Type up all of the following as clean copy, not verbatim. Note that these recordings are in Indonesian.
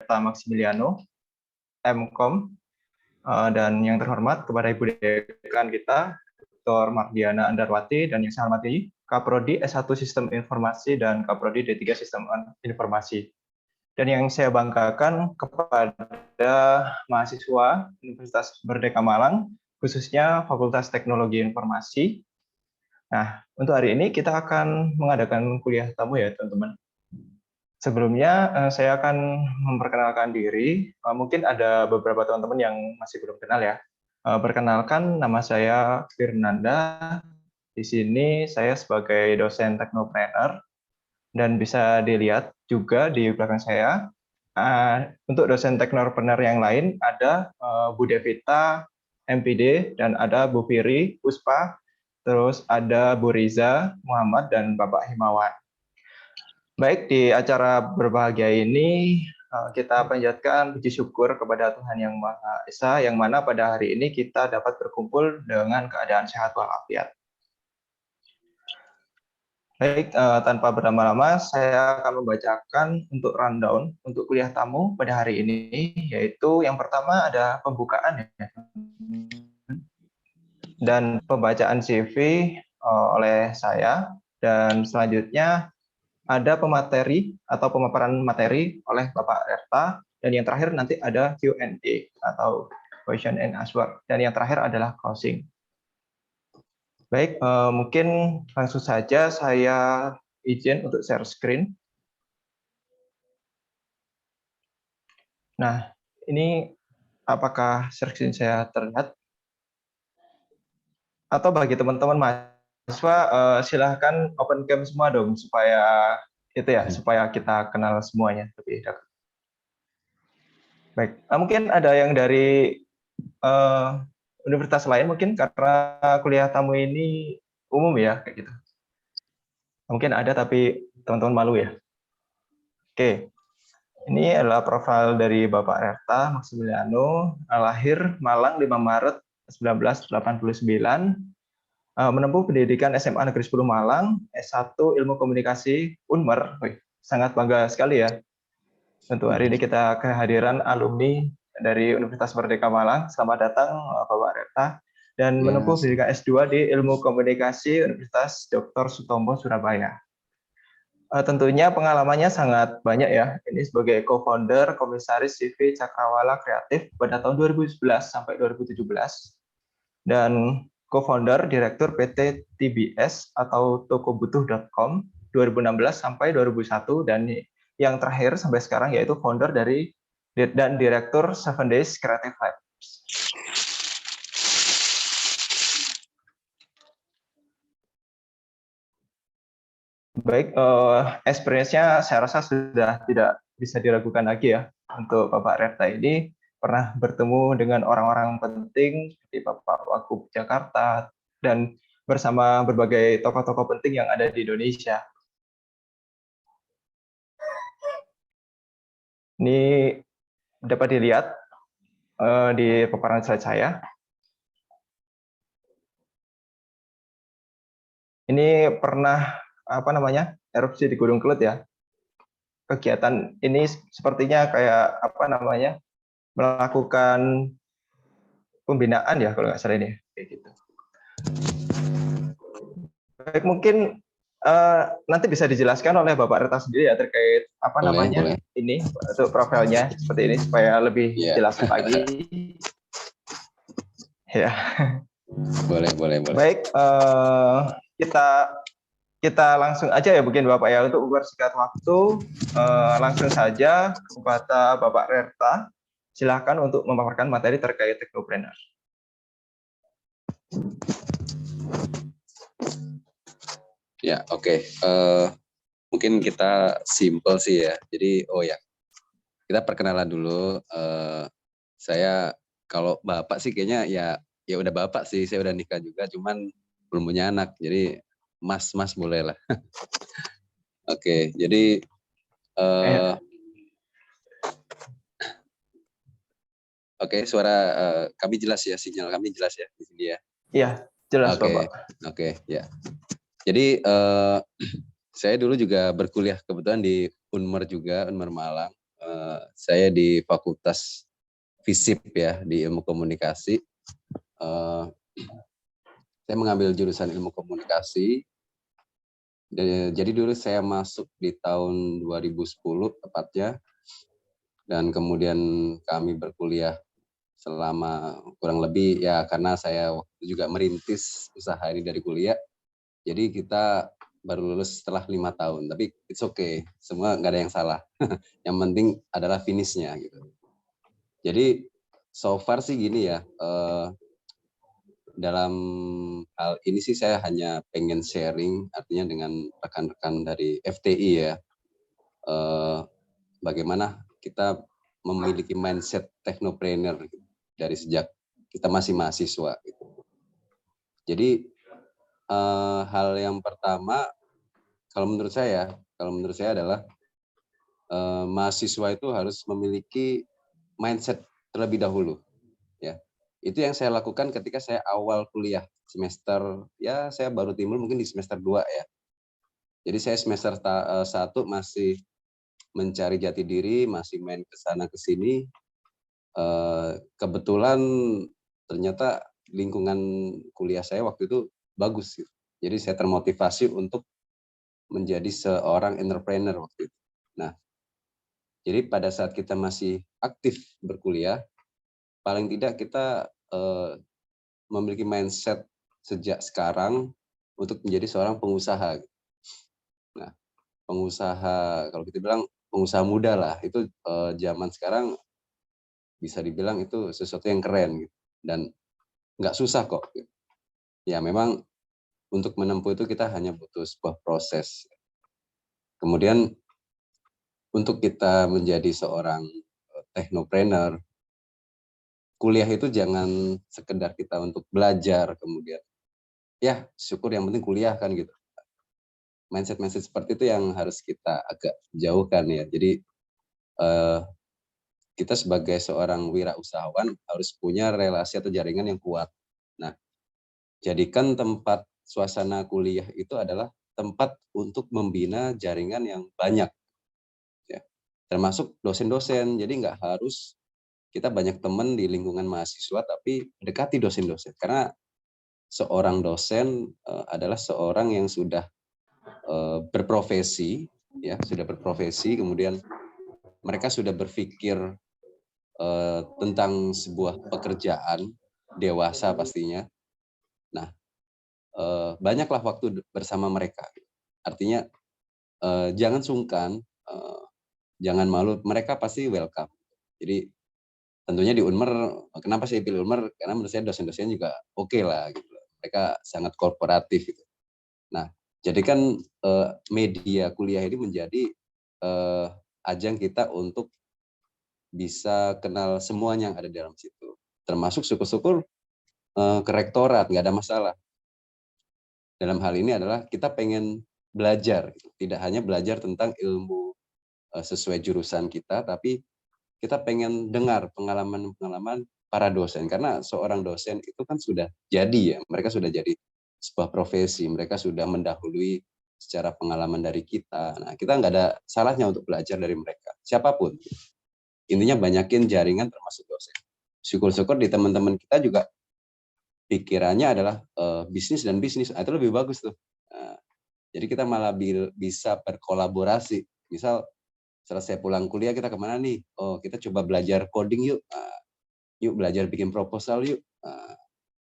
Erta Maximiliano, MKom, dan yang terhormat kepada Ibu Dekan kita, Dr. Mardiana Andarwati, dan yang saya hormati Kaprodi S1 Sistem Informasi dan Kaprodi D3 Sistem Informasi. Dan yang saya banggakan kepada mahasiswa Universitas Merdeka Malang, khususnya Fakultas Teknologi Informasi. Nah, untuk hari ini kita akan mengadakan kuliah tamu ya, teman-teman. Sebelumnya, saya akan memperkenalkan diri. Mungkin ada beberapa teman-teman yang masih belum kenal ya. Perkenalkan, nama saya Firnanda. Di sini saya sebagai dosen teknopreneur, dan bisa dilihat juga di belakang saya, untuk dosen teknopreneur yang lain ada Bu Devita, MPD, dan ada Bu Firi, Puspa, terus ada Bu Riza, Muhammad, dan Bapak Himawan. Baik, di acara berbahagia ini kita panjatkan puji syukur kepada Tuhan Yang Maha Esa, yang mana pada hari ini kita dapat berkumpul dengan keadaan sehat walafiat. Baik, tanpa berlama-lama, saya akan membacakan untuk rundown untuk kuliah tamu pada hari ini, yaitu yang pertama ada pembukaan ya, dan pembacaan CV oleh saya, dan selanjutnya ada pemateri atau pemaparan materi oleh Bapak Erta, dan yang terakhir nanti ada Q&A atau question and answer, dan yang terakhir adalah closing. Baik, mungkin langsung saja saya izin untuk share screen. Nah, ini apakah share screen saya terlihat? Atau bagi teman-teman mahasiswa, silahkan open cam semua dong, supaya itu ya, supaya kita kenal semuanya lebih dekat. Baik, mungkin ada yang dari universitas lain mungkin, karena kuliah tamu ini umum ya, kayak gitu. Mungkin ada tapi teman-teman malu ya. Oke, ini adalah profil dari Bapak Erta Maximiliano, lahir Malang 5 Maret 1989, menempuh pendidikan SMA Negeri 10 Malang, S1 Ilmu Komunikasi Unmer. Sangat bangga sekali ya. Untuk hari ini kita kehadiran alumni dari Universitas Merdeka Malang. Selamat datang Bapak Erta, dan menempuh pendidikan S2 di Ilmu Komunikasi Universitas Dr. Sutomo Surabaya. Tentunya pengalamannya sangat banyak ya. Ini sebagai co-founder Komisaris CV Cakrawala Kreatif pada tahun 2011 sampai 2017, dan co-founder Direktur PT TBS atau tokobutuh.com 2016 sampai 2001, dan yang terakhir sampai sekarang yaitu founder dari dan Direktur 7 Days Creative Labs. Baik, experience-nya saya rasa sudah tidak bisa diragukan lagi ya. Untuk Bapak Erta ini pernah bertemu dengan orang-orang penting seperti Bapak Wagub Jakarta, dan bersama berbagai tokoh-tokoh penting yang ada di Indonesia. Ini dapat dilihat di paparan slide saya. Ini pernah erupsi di Gunung Kelut ya. Kegiatan ini sepertinya kayak melakukan pembinaan ya kalau nggak salah ini, kayak gitu. Baik, mungkin nanti bisa dijelaskan oleh Bapak Erta sendiri ya terkait boleh. Ini untuk profilnya seperti ini supaya lebih jelas lagi. Ya. Boleh. Baik, kita langsung aja ya mungkin Bapak ya, untuk mempersingkat waktu, langsung saja kepada Bapak Erta. Silakan untuk memaparkan materi terkait teknopreneur. Ya, oke. Mungkin kita simple sih ya. Jadi, kita perkenalan dulu. Saya kalau Bapak sih kayaknya ya udah Bapak sih. Saya udah nikah juga, cuman belum punya anak. Jadi Mas boleh lah. Oke, jadi suara kami jelas ya, sinyal kami jelas ya di sini ya. Iya, jelas Bapak. Oke, ya. Jadi saya dulu juga berkuliah kebetulan di Unmer juga, Unmer Malang. Saya di Fakultas FISIP ya, di Ilmu Komunikasi. Saya mengambil jurusan Ilmu Komunikasi. Jadi dulu saya masuk di tahun 2010 tepatnya, dan kemudian kami berkuliah selama kurang lebih ya, karena saya waktu juga merintis usaha ini dari kuliah. Jadi kita baru lulus setelah 5 tahun, tapi it's okay, semua nggak ada yang salah. Yang penting adalah finishnya gitu. Jadi so far sih gini ya, dalam hal ini sih saya hanya pengen sharing, artinya dengan rekan-rekan dari FTI ya, bagaimana kita memiliki mindset technopreneur dari sejak kita masih mahasiswa. Jadi hal yang pertama, kalau menurut saya adalah mahasiswa itu harus memiliki mindset terlebih dahulu. Ya, itu yang saya lakukan ketika saya awal kuliah semester, ya saya baru timbul mungkin di semester 2 ya. Jadi saya semester 1 masih mencari jati diri, masih main ke sana ke sini. Kebetulan ternyata lingkungan kuliah saya waktu itu bagus gitu. Jadi saya termotivasi untuk menjadi seorang entrepreneur waktu itu. Nah, jadi pada saat kita masih aktif berkuliah, paling tidak kita memiliki mindset sejak sekarang untuk menjadi seorang pengusaha. Nah, pengusaha, kalau kita bilang pengusaha muda lah, itu zaman sekarang bisa dibilang itu sesuatu yang keren gitu. Dan nggak susah kok. Ya memang untuk menempuh itu kita hanya butuh sebuah proses. Kemudian untuk kita menjadi seorang technopreneur, kuliah itu jangan sekedar kita untuk belajar kemudian ya syukur yang penting kuliah kan gitu. Mindset seperti itu yang harus kita agak jauhkan ya. Jadi kita sebagai seorang wirausahawan harus punya relasi atau jaringan yang kuat. Nah, jadikan tempat suasana kuliah itu adalah tempat untuk membina jaringan yang banyak, ya. Termasuk dosen-dosen. Jadi nggak harus kita banyak teman di lingkungan mahasiswa, tapi dekati dosen-dosen. Karena seorang dosen adalah seorang yang sudah berprofesi, ya sudah berprofesi, kemudian mereka sudah berpikir tentang sebuah pekerjaan dewasa pastinya. Nah, banyaklah waktu bersama mereka. Artinya jangan sungkan, jangan malu, mereka pasti welcome. Jadi tentunya di Unmer, kenapa saya pilih Unmer? Karena menurut saya dosen-dosen juga oke lah gitu. Mereka sangat korporatif gitu. Nah, jadikan media kuliah ini menjadi ajang kita untuk bisa kenal semuanya yang ada di dalam situ. Termasuk syukur-syukur ke rektorat, nggak ada masalah. Dalam hal ini adalah kita pengen belajar, gitu. Tidak hanya belajar tentang ilmu sesuai jurusan kita, tapi kita pengen dengar pengalaman-pengalaman para dosen. Karena seorang dosen itu kan sudah jadi ya, mereka sudah jadi sebuah profesi, mereka sudah mendahului secara pengalaman dari kita. Nah, kita nggak ada salahnya untuk belajar dari mereka, siapapun. Intinya banyakin jaringan termasuk dosen. Syukur-syukur di teman-teman kita juga pikirannya adalah bisnis dan bisnis. Itu lebih bagus tuh. Jadi kita malah bisa berkolaborasi. Misal selesai pulang kuliah kita kemana nih? Oh, kita coba belajar coding yuk. Yuk belajar bikin proposal yuk.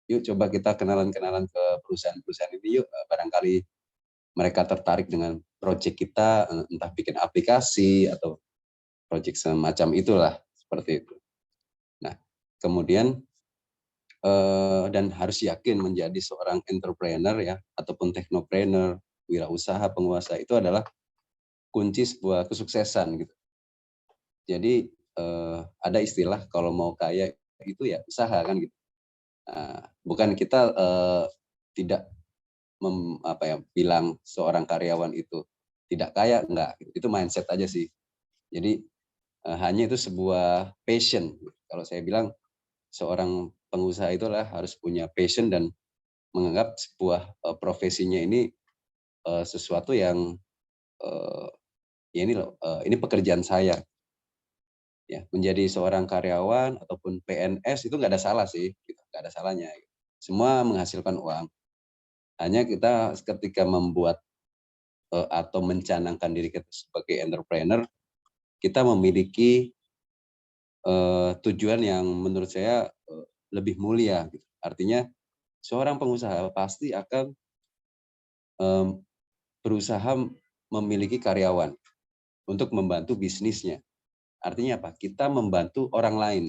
Yuk coba kita kenalan-kenalan ke perusahaan-perusahaan ini yuk. Barangkali mereka tertarik dengan proyek kita, entah bikin aplikasi atau proyek semacam itulah, seperti itu. Nah, kemudian dan harus yakin menjadi seorang entrepreneur ya, ataupun technopreneur, wirausaha, penguasa, itu adalah kunci sebuah kesuksesan gitu. Jadi ada istilah kalau mau kaya itu ya usaha kan gitu. Bukan kita tidak bilang seorang karyawan itu tidak kaya, enggak. Itu mindset aja sih. Jadi hanya itu sebuah passion. Kalau saya bilang seorang pengusaha itulah harus punya passion dan menganggap sebuah profesinya ini sesuatu yang ya ini loh, ini pekerjaan saya. Ya, menjadi seorang karyawan ataupun PNS itu nggak ada salah sih, gitu. Nggak ada salahnya. Semua menghasilkan uang. Hanya kita ketika membuat atau mencanangkan diri kita sebagai entrepreneur, kita memiliki tujuan yang menurut saya lebih mulia. Gitu. Artinya seorang pengusaha pasti akan berusaha memiliki karyawan untuk membantu bisnisnya. Artinya apa? Kita membantu orang lain.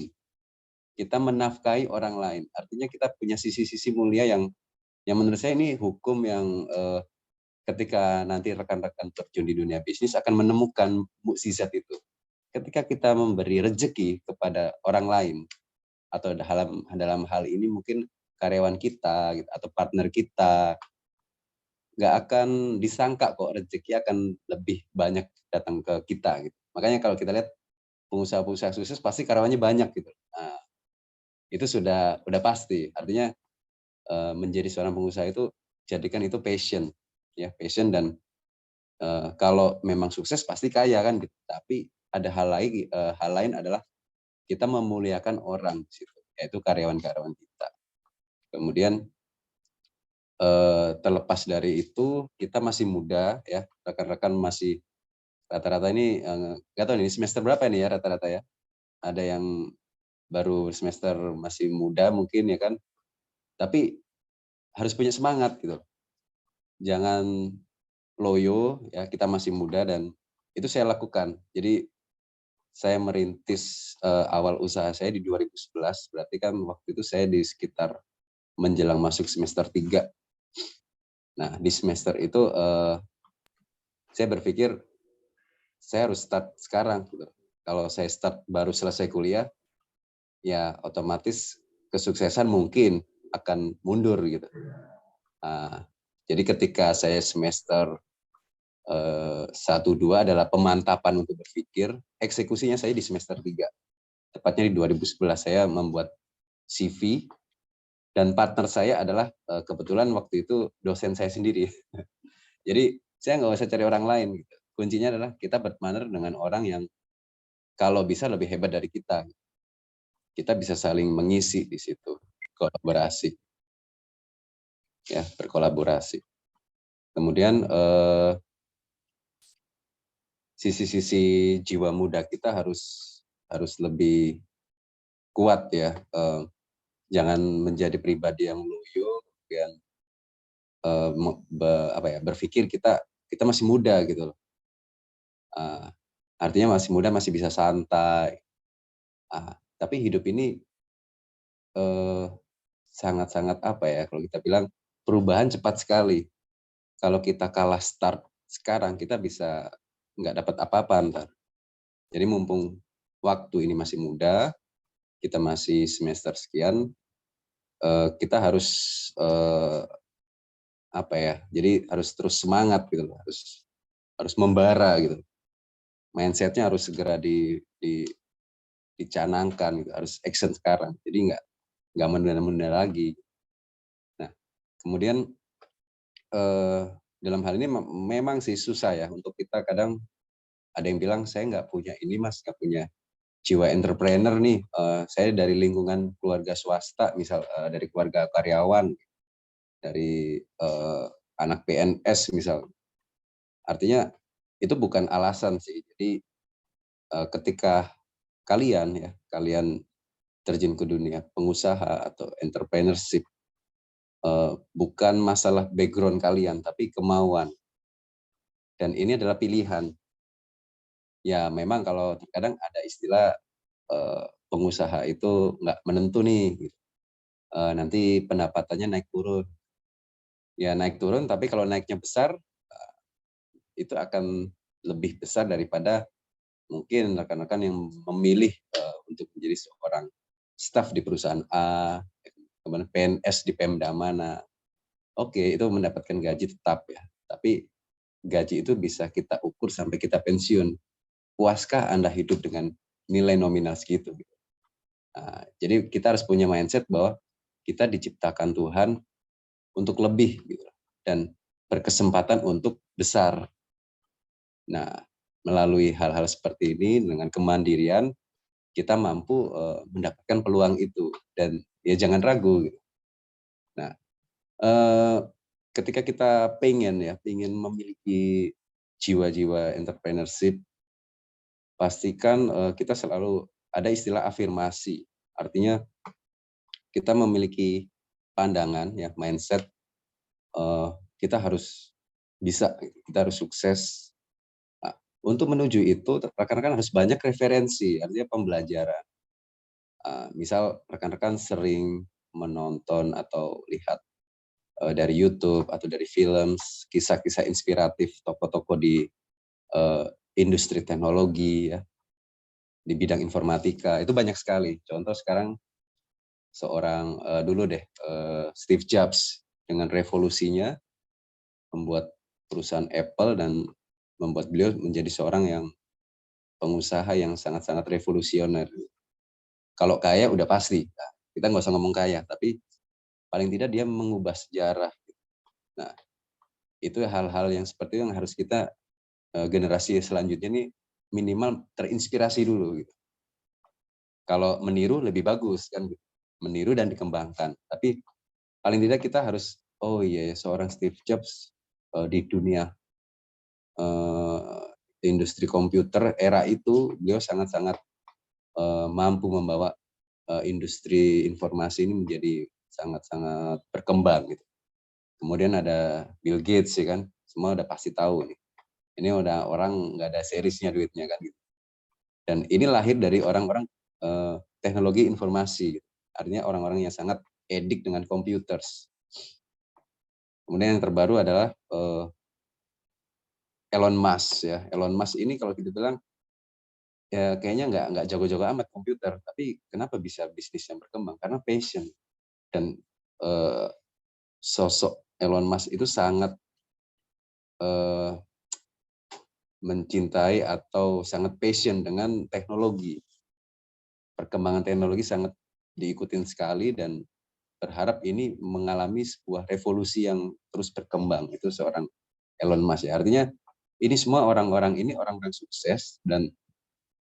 Kita menafkahi orang lain. Artinya kita punya sisi-sisi mulia yang menurut saya ini hukum yang ketika nanti rekan-rekan terjun di dunia bisnis akan menemukan mukjizat itu. Ketika kita memberi rezeki kepada orang lain, atau dalam hal ini mungkin karyawan kita gitu, atau partner kita, nggak akan disangka kok rezeki akan lebih banyak datang ke kita. Gitu. Makanya kalau kita lihat pengusaha-pengusaha sukses pasti karyawannya banyak gitu. Nah, itu sudah pasti. Artinya menjadi seorang pengusaha itu jadikan itu passion, ya passion dan kalau memang sukses pasti kaya kan gitu. Tapi ada hal lain adalah kita memuliakan orang di situ, yaitu karyawan-karyawan kita. Kemudian terlepas dari itu kita masih muda ya, rekan-rekan masih rata-rata ini nggak tahu ini semester berapa ini ya rata-rata ya. Ada yang baru semester masih muda mungkin ya kan, tapi harus punya semangat gitu. Jangan loyo ya, kita masih muda dan itu saya lakukan. Jadi saya merintis awal usaha saya di 2011, berarti kan waktu itu saya di sekitar menjelang masuk semester 3. Nah, di semester itu saya berpikir saya harus start sekarang gitu. Kalau saya start baru selesai kuliah, ya otomatis kesuksesan mungkin akan mundur gitu. Jadi ketika saya semester 1-2 adalah pemantapan untuk berpikir, eksekusinya saya di semester 3. Tepatnya di 2011 saya membuat CV dan partner saya adalah kebetulan waktu itu dosen saya sendiri. Jadi saya nggak usah cari orang lain. Gitu. Kuncinya adalah kita berpartner dengan orang yang kalau bisa lebih hebat dari kita. Kita bisa saling mengisi di situ, kolaborasi, ya berkolaborasi. Kemudian sisi-sisi jiwa muda kita harus lebih kuat ya. Jangan menjadi pribadi yang loyo, kemudian berpikir kita masih muda gitu loh. Artinya masih muda, masih bisa santai. Tapi hidup ini sangat-sangat apa ya, kalau kita bilang perubahan cepat sekali. Kalau kita kalah start sekarang, kita bisa nggak dapat apa-apa ntar. Jadi mumpung waktu ini masih muda, kita masih semester sekian, kita harus jadi harus terus semangat gitu loh, harus membara gitu. Mindsetnya harus segera dicanangkan gitu, harus action sekarang. Jadi nggak menunda-menunda lagi. Nah, kemudian dalam hal ini memang sih susah ya untuk kita kadang ada yang bilang saya nggak punya ini mas, nggak punya jiwa entrepreneur nih. Saya dari lingkungan keluarga swasta, misal dari keluarga karyawan, dari anak PNS misal. Artinya itu bukan alasan sih. Jadi ketika kalian terjun ke dunia pengusaha atau entrepreneurship, bukan masalah background kalian, tapi kemauan. Dan ini adalah pilihan. Ya memang kalau terkadang ada istilah pengusaha itu nggak menentu nih, nanti pendapatannya naik turun. Ya naik turun, tapi kalau naiknya besar, itu akan lebih besar daripada mungkin rekan-rekan yang memilih untuk menjadi seorang staf di perusahaan A, kemudian PNS di Pemda mana. Oke, itu mendapatkan gaji tetap ya. Tapi gaji itu bisa kita ukur sampai kita pensiun. Puaskah Anda hidup dengan nilai nominal segitu? Nah, jadi kita harus punya mindset bahwa kita diciptakan Tuhan untuk lebih gitu, dan berkesempatan untuk besar. Nah, melalui hal-hal seperti ini dengan kemandirian, kita mampu mendapatkan peluang itu, dan ya jangan ragu gitu. Nah, ketika kita pengen memiliki jiwa-jiwa entrepreneurship, pastikan kita selalu ada istilah afirmasi. Artinya kita memiliki pandangan ya, mindset, kita harus bisa, kita harus sukses. Nah, untuk menuju itu rekan-rekan harus banyak referensi, artinya pembelajaran. Misal rekan-rekan sering menonton atau lihat dari YouTube atau dari film, kisah-kisah inspiratif tokoh-tokoh di industri teknologi ya, di bidang informatika, itu banyak sekali. Contoh sekarang seorang Steve Jobs dengan revolusinya membuat perusahaan Apple dan membuat beliau menjadi seorang yang pengusaha yang sangat-sangat revolusioner. Kalau kaya udah pasti, nah, kita nggak usah ngomong kaya, tapi paling tidak dia mengubah sejarah. Nah, itu hal-hal yang seperti itu yang harus kita generasi selanjutnya ini minimal terinspirasi dulu gitu. Kalau meniru lebih bagus kan, meniru dan dikembangkan. Tapi paling tidak kita harus, oh iya, seorang Steve Jobs di dunia industri komputer era itu beliau sangat-sangat mampu membawa industri informasi ini menjadi sangat-sangat berkembang gitu. Kemudian ada Bill Gates ya kan, semua udah pasti tahu nih. Ini udah orang nggak ada seriesnya duitnya kan gitu. Dan ini lahir dari orang-orang teknologi informasi, gitu. Artinya orang-orang yang sangat edik dengan komputer. Kemudian yang terbaru adalah Elon Musk ya. Elon Musk ini kalau kita bilang ya kayaknya nggak jago-jago amat komputer, tapi kenapa bisa bisnis yang berkembang? Karena passion. Dan sosok Elon Musk itu sangat mencintai atau sangat passion dengan teknologi. Perkembangan teknologi sangat diikutin sekali dan berharap ini mengalami sebuah revolusi yang terus berkembang. Itu seorang Elon Musk ya. Artinya ini semua orang-orang ini orang-orang sukses dan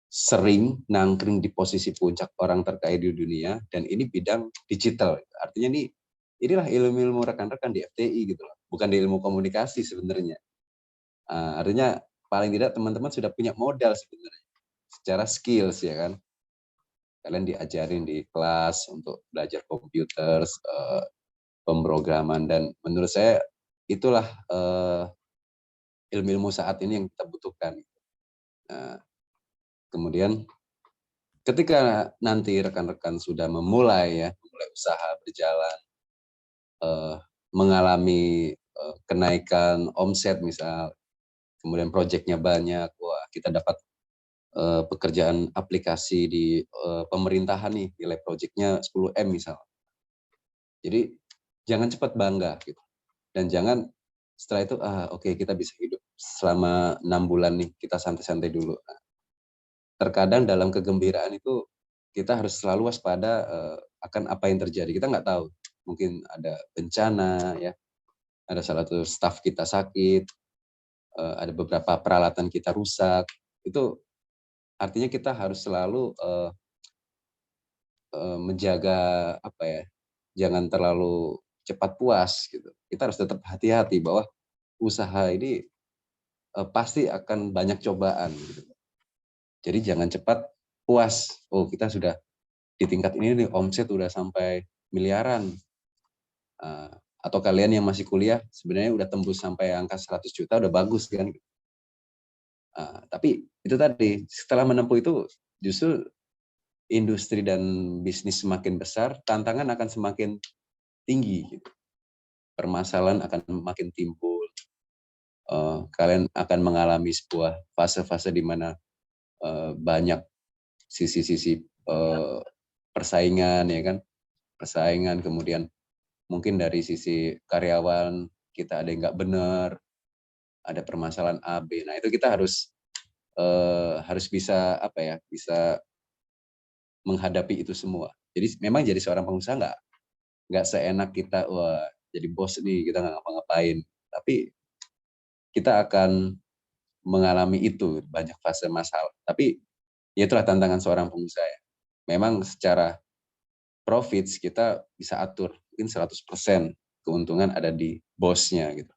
sering nangkring di posisi puncak orang terkaya di dunia, dan ini bidang digital. Artinya inilah ilmu-ilmu rekan-rekan di FTI gitu loh. Bukan di ilmu komunikasi sebenarnya. Artinya paling tidak teman-teman sudah punya modal sebenarnya secara skills ya kan. Kalian diajarin di kelas untuk belajar komputer, pemrograman, dan menurut saya itulah ilmu-ilmu saat ini yang kita butuhkan. Nah, kemudian ketika nanti rekan-rekan sudah memulai usaha berjalan, mengalami kenaikan omset misal, kemudian proyeknya banyak, wah kita dapat pekerjaan aplikasi di pemerintahan nih, nilai proyeknya 10M misal. Jadi jangan cepat bangga gitu. Dan jangan setelah itu oke, kita bisa hidup selama 6 bulan nih, kita santai-santai dulu. Nah, terkadang dalam kegembiraan itu kita harus selalu waspada akan apa yang terjadi. Kita nggak tahu, mungkin ada bencana ya, ada salah satu staf kita sakit, ada beberapa peralatan kita rusak. Itu artinya kita harus selalu menjaga jangan terlalu cepat puas gitu. Kita harus tetap hati-hati bahwa usaha ini pasti akan banyak cobaan gitu. Jadi jangan cepat puas. Oh, kita sudah di tingkat ini nih, omset udah sampai miliaran. Atau kalian yang masih kuliah sebenarnya udah tembus sampai angka 100 juta, udah bagus kan. Tapi itu tadi, setelah menempuh itu justru industri dan bisnis semakin besar, tantangan akan semakin tinggi. Gitu. Permasalahan akan makin timbul. Kalian akan mengalami sebuah fase-fase di mana banyak sisi-sisi persaingan, ya kan? Persaingan, kemudian mungkin dari sisi karyawan kita ada yang nggak benar, ada permasalahan A, B. Nah itu kita harus bisa bisa menghadapi itu semua. Jadi memang jadi seorang pengusaha nggak seenak kita wah jadi bos nih kita nggak ngapa-ngapain, tapi kita akan mengalami itu banyak fase masalah. Tapi Ya itulah tantangan seorang pengusaha ya. Memang secara profits kita bisa atur, mungkin 100% keuntungan ada di bosnya gitu.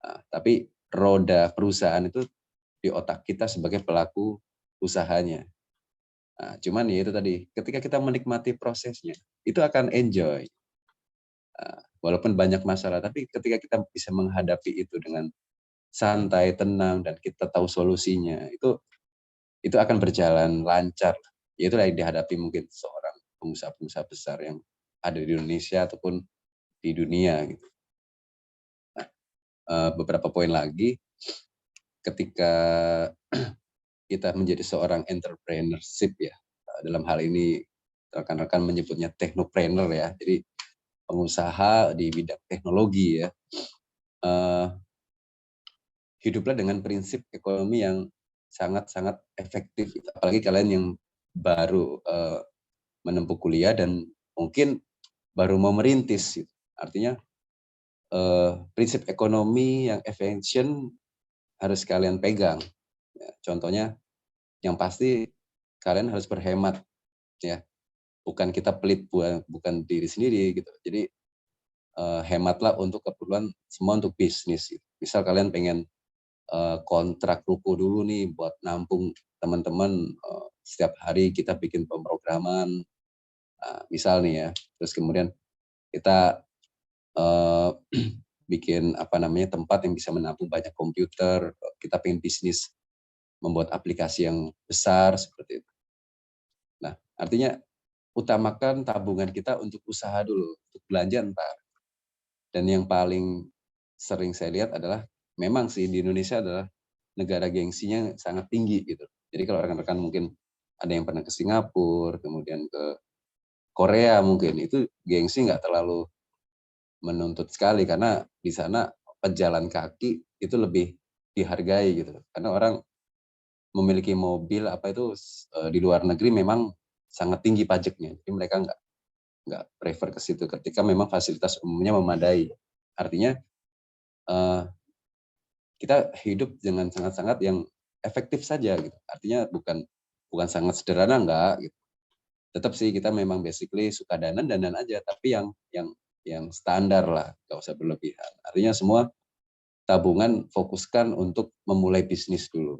Nah, tapi roda perusahaan itu di otak kita sebagai pelaku usahanya. Nah, cuman ya itu tadi, ketika kita menikmati prosesnya, itu akan enjoy. Walaupun banyak masalah, tapi ketika kita bisa menghadapi itu dengan santai, tenang, dan kita tahu solusinya, itu akan berjalan lancar. Itulah yang dihadapi mungkin seorang pengusaha-pengusaha besar yang ada di Indonesia ataupun di dunia. Gitu. Nah, beberapa poin lagi, ketika kita menjadi seorang entrepreneurship ya, dalam hal ini rekan-rekan menyebutnya technopreneur ya, jadi pengusaha di bidang teknologi ya, hiduplah dengan prinsip ekonomi yang sangat-sangat efektif. Apalagi kalian yang baru menempuh kuliah dan mungkin baru mau merintis. Artinya prinsip ekonomi yang efisien harus kalian pegang. Ya, contohnya yang pasti kalian harus berhemat, ya. Bukan kita pelit bukan diri sendiri gitu. Jadi hematlah untuk keperluan semua untuk bisnis. Gitu. Misal kalian pengen kontrak ruko dulu nih buat nampung teman-teman, setiap hari kita bikin pemrograman, misal nih ya, terus kemudian kita bikin tempat yang bisa menampung banyak komputer, kita pengen bisnis membuat aplikasi yang besar seperti itu. Nah, artinya utamakan tabungan kita untuk usaha dulu, untuk belanja ntar. Dan yang paling sering saya lihat adalah memang sih di Indonesia adalah negara gengsinya sangat tinggi gitu. Jadi kalau rekan-rekan mungkin ada yang pernah ke Singapura, kemudian ke Korea mungkin, itu gengsi nggak terlalu menuntut sekali karena di sana pejalan kaki itu lebih dihargai gitu. Karena orang memiliki mobil di luar negeri memang sangat tinggi pajaknya. Jadi mereka nggak prefer ke situ ketika memang fasilitas umumnya memadai. Artinya kita hidup dengan sangat-sangat yang efektif saja gitu. Artinya bukan sangat sederhana enggak gitu. Tetap sih kita memang basically suka danan aja, tapi yang standar lah, nggak usah berlebihan. Artinya semua tabungan fokuskan untuk memulai bisnis dulu.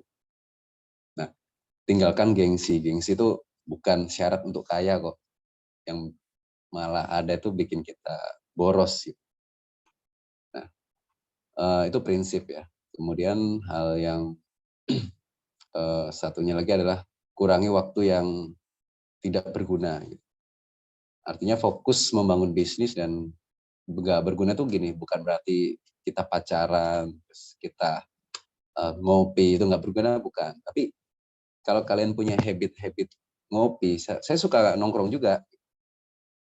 Nah, tinggalkan gengsi. Gengsi itu bukan syarat untuk kaya kok. Yang malah ada itu bikin kita boros gitu. Nah, itu prinsip ya. Kemudian hal yang satunya lagi adalah kurangi waktu yang tidak berguna. Gitu. Artinya fokus membangun bisnis dan nggak berguna tuh gini, bukan berarti kita pacaran, terus kita ngopi itu nggak berguna, bukan. Tapi kalau kalian punya habit ngopi, saya suka nongkrong juga,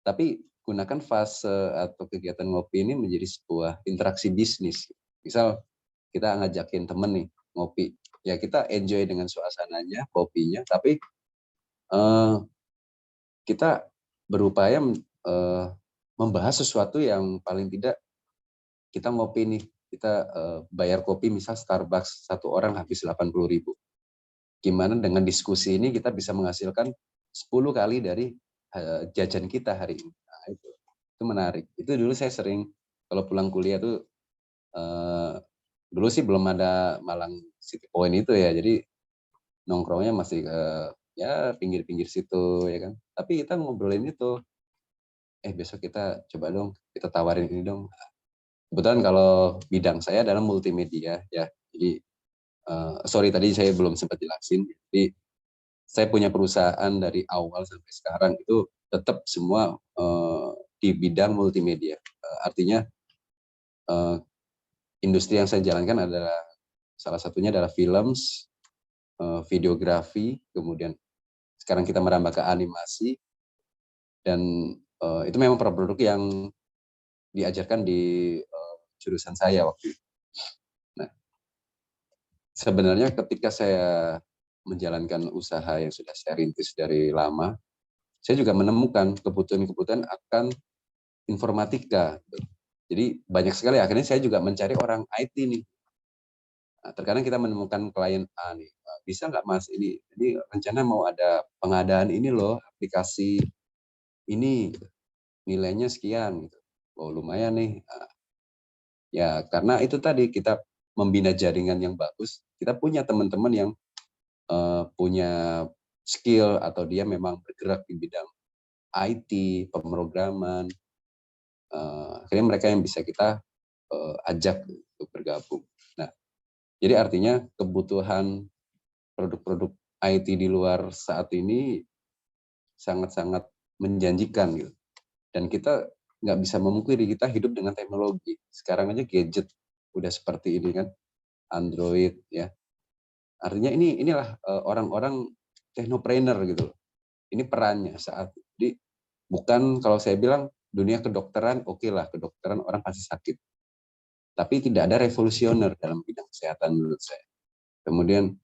tapi gunakan fase atau kegiatan ngopi ini menjadi sebuah interaksi bisnis. Misal kita ngajakin temen nih ngopi, ya kita enjoy dengan suasananya, kopinya, tapi kita berupaya membahas sesuatu yang paling tidak kita ngopi nih, kita bayar kopi misal Starbucks satu orang habis 80.000. Gimana dengan diskusi ini kita bisa menghasilkan 10 kali dari jajan kita hari ini. Nah, itu menarik. Itu dulu saya sering kalau pulang kuliah tuh dulu sih belum ada Malang City Point itu ya, jadi nongkrongnya masih ya pinggir-pinggir situ ya kan. Tapi kita ngobrolin itu, besok kita coba dong, kita tawarin ini dong. Kebetulan kalau bidang saya adalah multimedia ya, jadi sorry tadi saya belum sempat jelasin. Jadi saya punya perusahaan dari awal sampai sekarang itu tetap semua di bidang multimedia. Artinya industri yang saya jalankan adalah salah satunya adalah films, videografi, kemudian sekarang kita merambah ke animasi, dan itu memang produk yang diajarkan di jurusan saya waktu itu. Nah, sebenarnya ketika saya menjalankan usaha yang sudah saya rintis dari lama, saya juga menemukan kebutuhan-kebutuhan akan informatika. Jadi banyak sekali, akhirnya saya juga mencari orang IT nih. Nah, terkadang kita menemukan klien A nih, bisa nggak Mas ini rencana mau ada pengadaan ini loh, aplikasi ini nilainya sekian gitu. Oh lumayan nih. Ya karena itu tadi kita membina jaringan yang bagus, kita punya teman-teman yang punya skill atau dia memang bergerak di bidang IT, pemrograman, akhirnya mereka yang bisa kita ajak untuk bergabung. Nah, jadi artinya kebutuhan produk-produk IT di luar saat ini sangat-sangat menjanjikan gitu. Dan kita nggak bisa memungkiri kita hidup dengan teknologi. Sekarang aja gadget udah seperti ini kan, Android ya. Artinya inilah orang-orang technopreneur gitu. Ini perannya saat jadi bukan kalau saya bilang dunia kedokteran oke lah, kedokteran orang pasti sakit. Tapi tidak ada revolusioner dalam bidang kesehatan menurut saya. Kemudian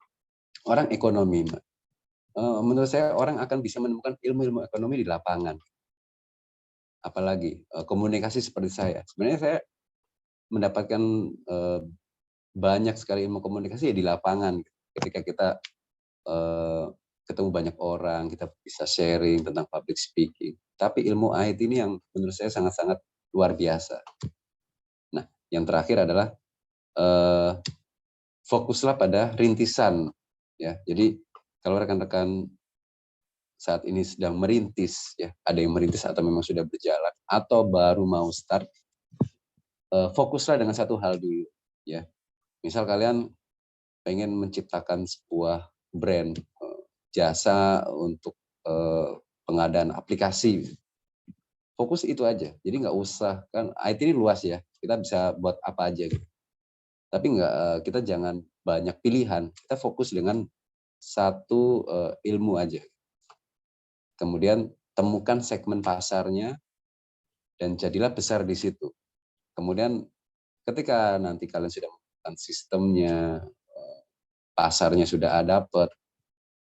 orang ekonomi, menurut saya orang akan bisa menemukan ilmu-ilmu ekonomi di lapangan. Apalagi komunikasi seperti saya. Sebenarnya saya mendapatkan banyak sekali ilmu komunikasi ya di lapangan. Ketika kita ketemu banyak orang, kita bisa sharing tentang public speaking. Tapi ilmu IT ini yang menurut saya sangat-sangat luar biasa. Nah, yang terakhir adalah fokuslah pada rintisan. Ya, jadi kalau rekan-rekan saat ini sedang merintis, ya ada yang merintis atau memang sudah berjalan atau baru mau start, fokuslah dengan satu hal dulu. Ya, misal kalian pengen menciptakan sebuah brand jasa untuk pengadaan aplikasi, fokus itu aja. Jadi nggak usah, kan IT ini luas ya, kita bisa buat apa aja gitu. Tapi kita jangan banyak pilihan, kita fokus dengan satu ilmu aja. Kemudian temukan segmen pasarnya dan jadilah besar di situ. Kemudian ketika nanti kalian sudah menemukan sistemnya, pasarnya sudah dapat,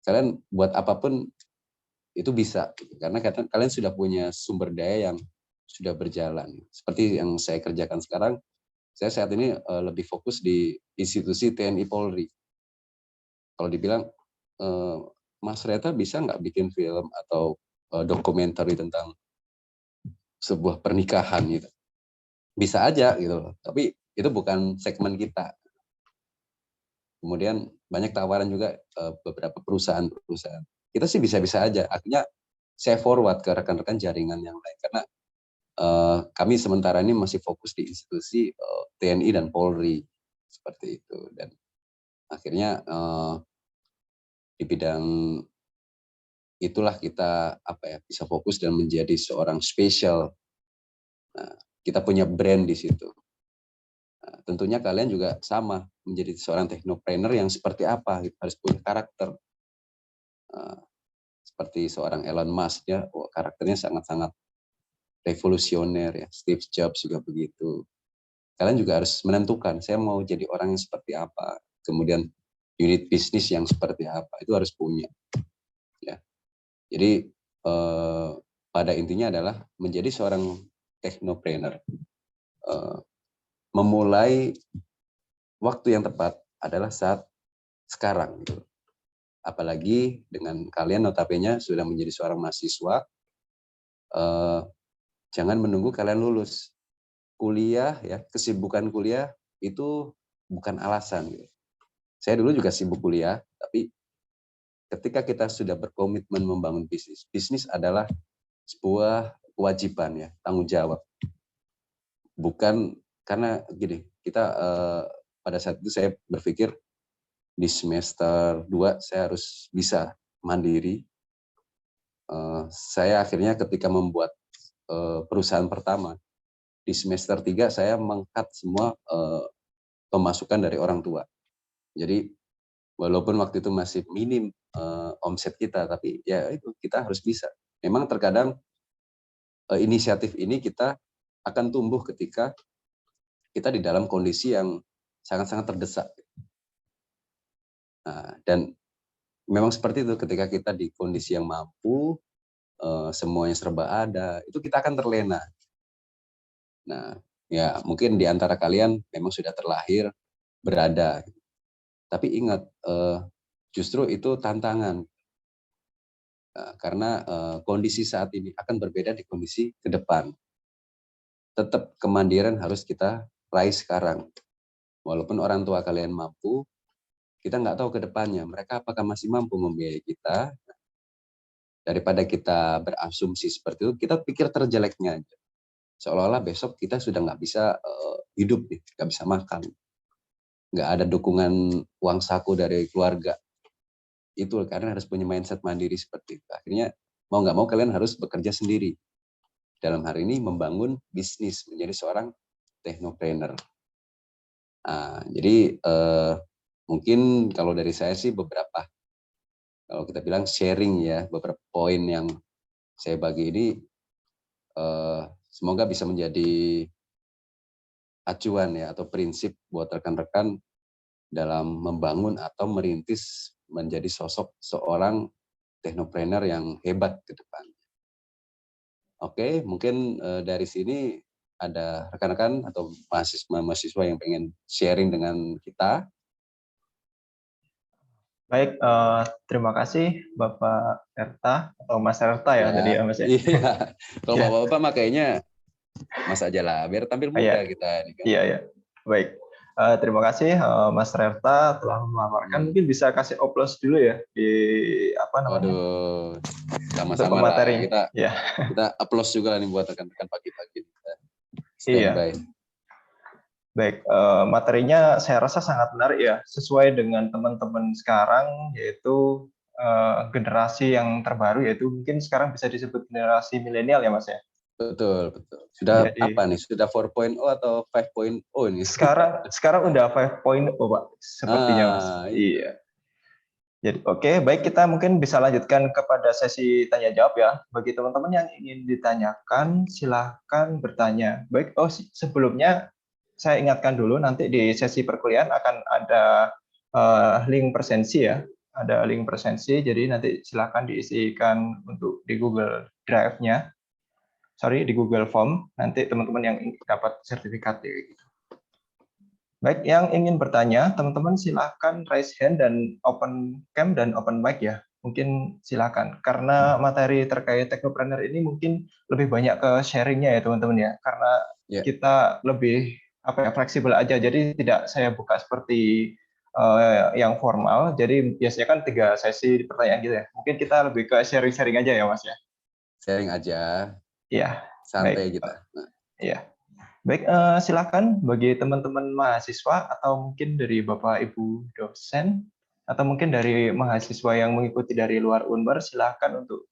kalian buat apapun itu bisa, karena kalian sudah punya sumber daya yang sudah berjalan. Seperti yang saya kerjakan sekarang, saya saat ini lebih fokus di institusi TNI Polri. Kalau dibilang, Mas Reta bisa nggak bikin film atau dokumenter tentang sebuah pernikahan gitu? Bisa aja gitu loh, tapi itu bukan segmen kita. Kemudian banyak tawaran juga beberapa perusahaan-perusahaan. Kita sih bisa-bisa aja. Akhirnya saya forward ke rekan-rekan jaringan yang lain karena kami sementara ini masih fokus di institusi TNI dan Polri seperti itu. Dan akhirnya di bidang itulah kita bisa fokus dan menjadi seorang spesial. Nah, kita punya brand di situ. Nah, tentunya kalian juga sama menjadi seorang technopreneur yang seperti apa, harus punya karakter. Seperti seorang Elon Musk ya, karakternya sangat-sangat revolusioner ya. Steve Jobs juga begitu. Kalian juga harus menentukan saya mau jadi orang yang seperti apa. Kemudian unit bisnis yang seperti apa itu harus punya. Ya. Jadi pada intinya adalah menjadi seorang technopreneur. Memulai waktu yang tepat adalah saat sekarang. Gitu. Apalagi dengan kalian notabene sudah menjadi seorang mahasiswa, jangan menunggu kalian lulus. Kuliah ya, kesibukan kuliah itu bukan alasan. Gitu. Saya dulu juga sibuk kuliah, tapi ketika kita sudah berkomitmen membangun bisnis, bisnis adalah sebuah kewajiban ya, tanggung jawab. Bukan karena gini, kita pada saat itu saya berpikir di semester 2 saya harus bisa mandiri. Saya akhirnya ketika membuat perusahaan pertama, di semester 3 saya meng-cut semua pemasukan dari orang tua. Jadi walaupun waktu itu masih minim omset kita, tapi ya itu kita harus bisa. Memang terkadang inisiatif ini kita akan tumbuh ketika kita di dalam kondisi yang sangat-sangat terdesak. Nah, dan memang seperti itu, ketika kita di kondisi yang mampu, semuanya serba ada, itu kita akan terlena. Nah, ya mungkin di antara kalian memang sudah terlahir berada. Tapi ingat, justru itu tantangan. Karena kondisi saat ini akan berbeda di kondisi ke depan. Tetap kemandirian harus kita raih sekarang. Walaupun orang tua kalian mampu, kita nggak tahu ke depannya. Mereka apakah masih mampu membiayai kita. Daripada kita berasumsi seperti itu, kita pikir terjeleknya aja. Seolah-olah besok kita sudah nggak bisa hidup, nggak bisa makan. Nggak ada dukungan uang saku dari keluarga. Itu karena harus punya mindset mandiri seperti itu. Akhirnya mau nggak mau kalian harus bekerja sendiri. Dalam hari ini membangun bisnis, menjadi seorang technopreneur. Jadi mungkin kalau dari saya sih beberapa, kalau kita bilang sharing ya, beberapa poin yang saya bagi ini semoga bisa menjadi acuan ya atau prinsip buat rekan-rekan dalam membangun atau merintis menjadi sosok seorang technopreneur yang hebat ke depan. Oke, mungkin dari sini ada rekan-rekan atau mahasiswa yang pengen sharing dengan kita. Baik, terima kasih Bapak Erta atau Mas Erta ya tadi ya Mas ya. Iya, kalau Ya. bapak-bapak makanya Mas aja lah, biar tampil muda kita. Iya, ya. Baik. Terima kasih Mas Erta telah melaporkan. Mungkin bisa kasih oplos dulu ya di apa namanya? Waduh, Untuk sama-sama lah. pemateri. Kita Ya. applause juga nih buat rekan-rekan pagi-pagi. Iya. Standby. Baik, materinya saya rasa sangat menarik ya, sesuai dengan teman-teman sekarang, yaitu generasi yang terbaru, yaitu mungkin sekarang bisa disebut generasi milenial ya Mas ya. Betul, betul. Sudah Jadi, apa nih? Sudah 4.0 atau 5.0 nih? sekarang udah 5.0 Pak, sepertinya Mas. Iya. Jadi oke, baik, kita mungkin bisa lanjutkan kepada sesi tanya jawab ya. Bagi teman-teman yang ingin ditanyakan, silahkan bertanya. Baik, sebelumnya saya ingatkan dulu, nanti di sesi perkuliahan akan ada link presensi ya. Ada link presensi, jadi nanti silahkan diisikan untuk di Google Drive-nya. Di Google Form, nanti teman-teman yang dapat sertifikat gitu. Baik, yang ingin bertanya, teman-teman silahkan raise hand dan open cam dan open mic ya. Mungkin silahkan, karena materi terkait technopreneur ini mungkin lebih banyak ke sharingnya ya teman-teman ya. Karena kita lebih fleksibel aja, jadi tidak saya buka seperti yang formal. Jadi biasanya kan 3 sesi pertanyaan gitu ya. Mungkin kita lebih ke sharing-sharing aja ya Mas ya. Sharing aja. Iya, santai baik. kita. Iya. Baik, silakan bagi teman-teman mahasiswa atau mungkin dari Bapak Ibu dosen atau mungkin dari mahasiswa yang mengikuti dari luar Unbar, silakan untuk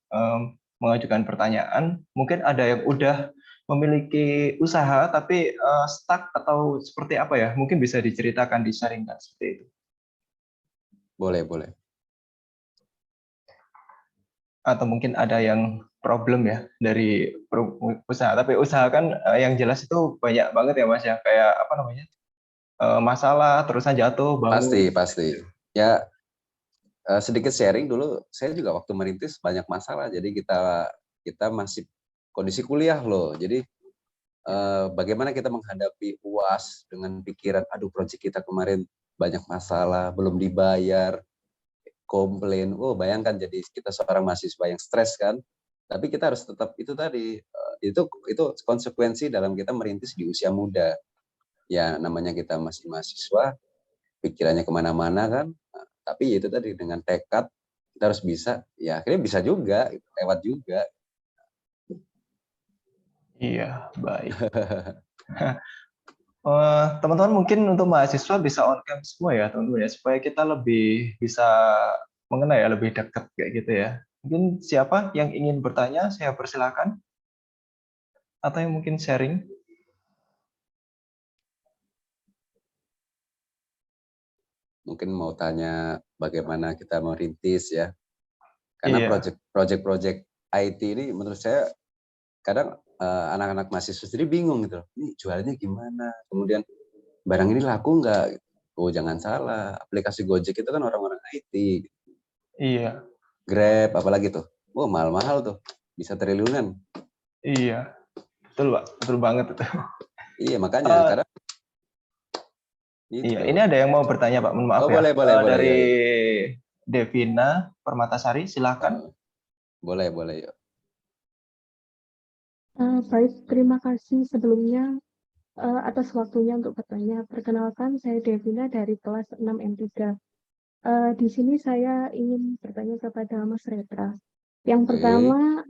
mengajukan pertanyaan. Mungkin ada yang udah memiliki usaha tapi stuck atau seperti apa ya? Mungkin bisa diceritakan, di-sharingkan seperti itu. Boleh, boleh. Atau mungkin ada yang problem ya dari usaha, tapi usaha kan yang jelas itu banyak banget ya Mas ya, kayak apa namanya, masalah terusan jatuh bangun. Pasti ya. Sedikit sharing dulu, saya juga waktu merintis banyak masalah, jadi kita masih kondisi kuliah loh, jadi bagaimana kita menghadapi UAS dengan pikiran aduh proyek kita kemarin banyak masalah, belum dibayar, komplain. Bayangkan jadi kita seorang mahasiswa yang stres kan. Tapi kita harus tetap itu tadi, itu konsekuensi dalam kita merintis di usia muda. Ya namanya kita masih mahasiswa, pikirannya kemana-mana kan. Tapi itu tadi dengan tekad kita harus bisa, ya akhirnya bisa juga, lewat juga. Iya, baik. Teman-teman mungkin untuk mahasiswa bisa on cam semua ya teman-teman ya, supaya kita lebih bisa mengenal ya, lebih dekat kayak gitu ya. Mungkin siapa yang ingin bertanya, saya persilakan. Atau yang mungkin sharing. Mungkin mau tanya bagaimana kita merintis ya. Karena project IT ini menurut saya kadang anak-anak mahasiswa sendiri bingung gitu. Ini jualnya gimana? Kemudian barang ini laku nggak? Jangan salah, aplikasi Gojek itu kan orang-orang IT. Iya. Grab apalagi tuh. Mahal-mahal tuh. Bisa triliunan. Iya. Betul, Pak. Betul banget itu. Iya, makanya kadang Iya, Itu. ini ada yang mau bertanya Pak, mohon maaf Oh ya. boleh boleh boleh Dari yuk, yuk. Devina Permatasari, silakan. Boleh boleh yuk. Baik, terima kasih sebelumnya atas waktunya untuk bertanya. Perkenalkan, saya Devina dari kelas 6 M3. Di sini saya ingin bertanya kepada Mas Redra. Yang Oke. pertama,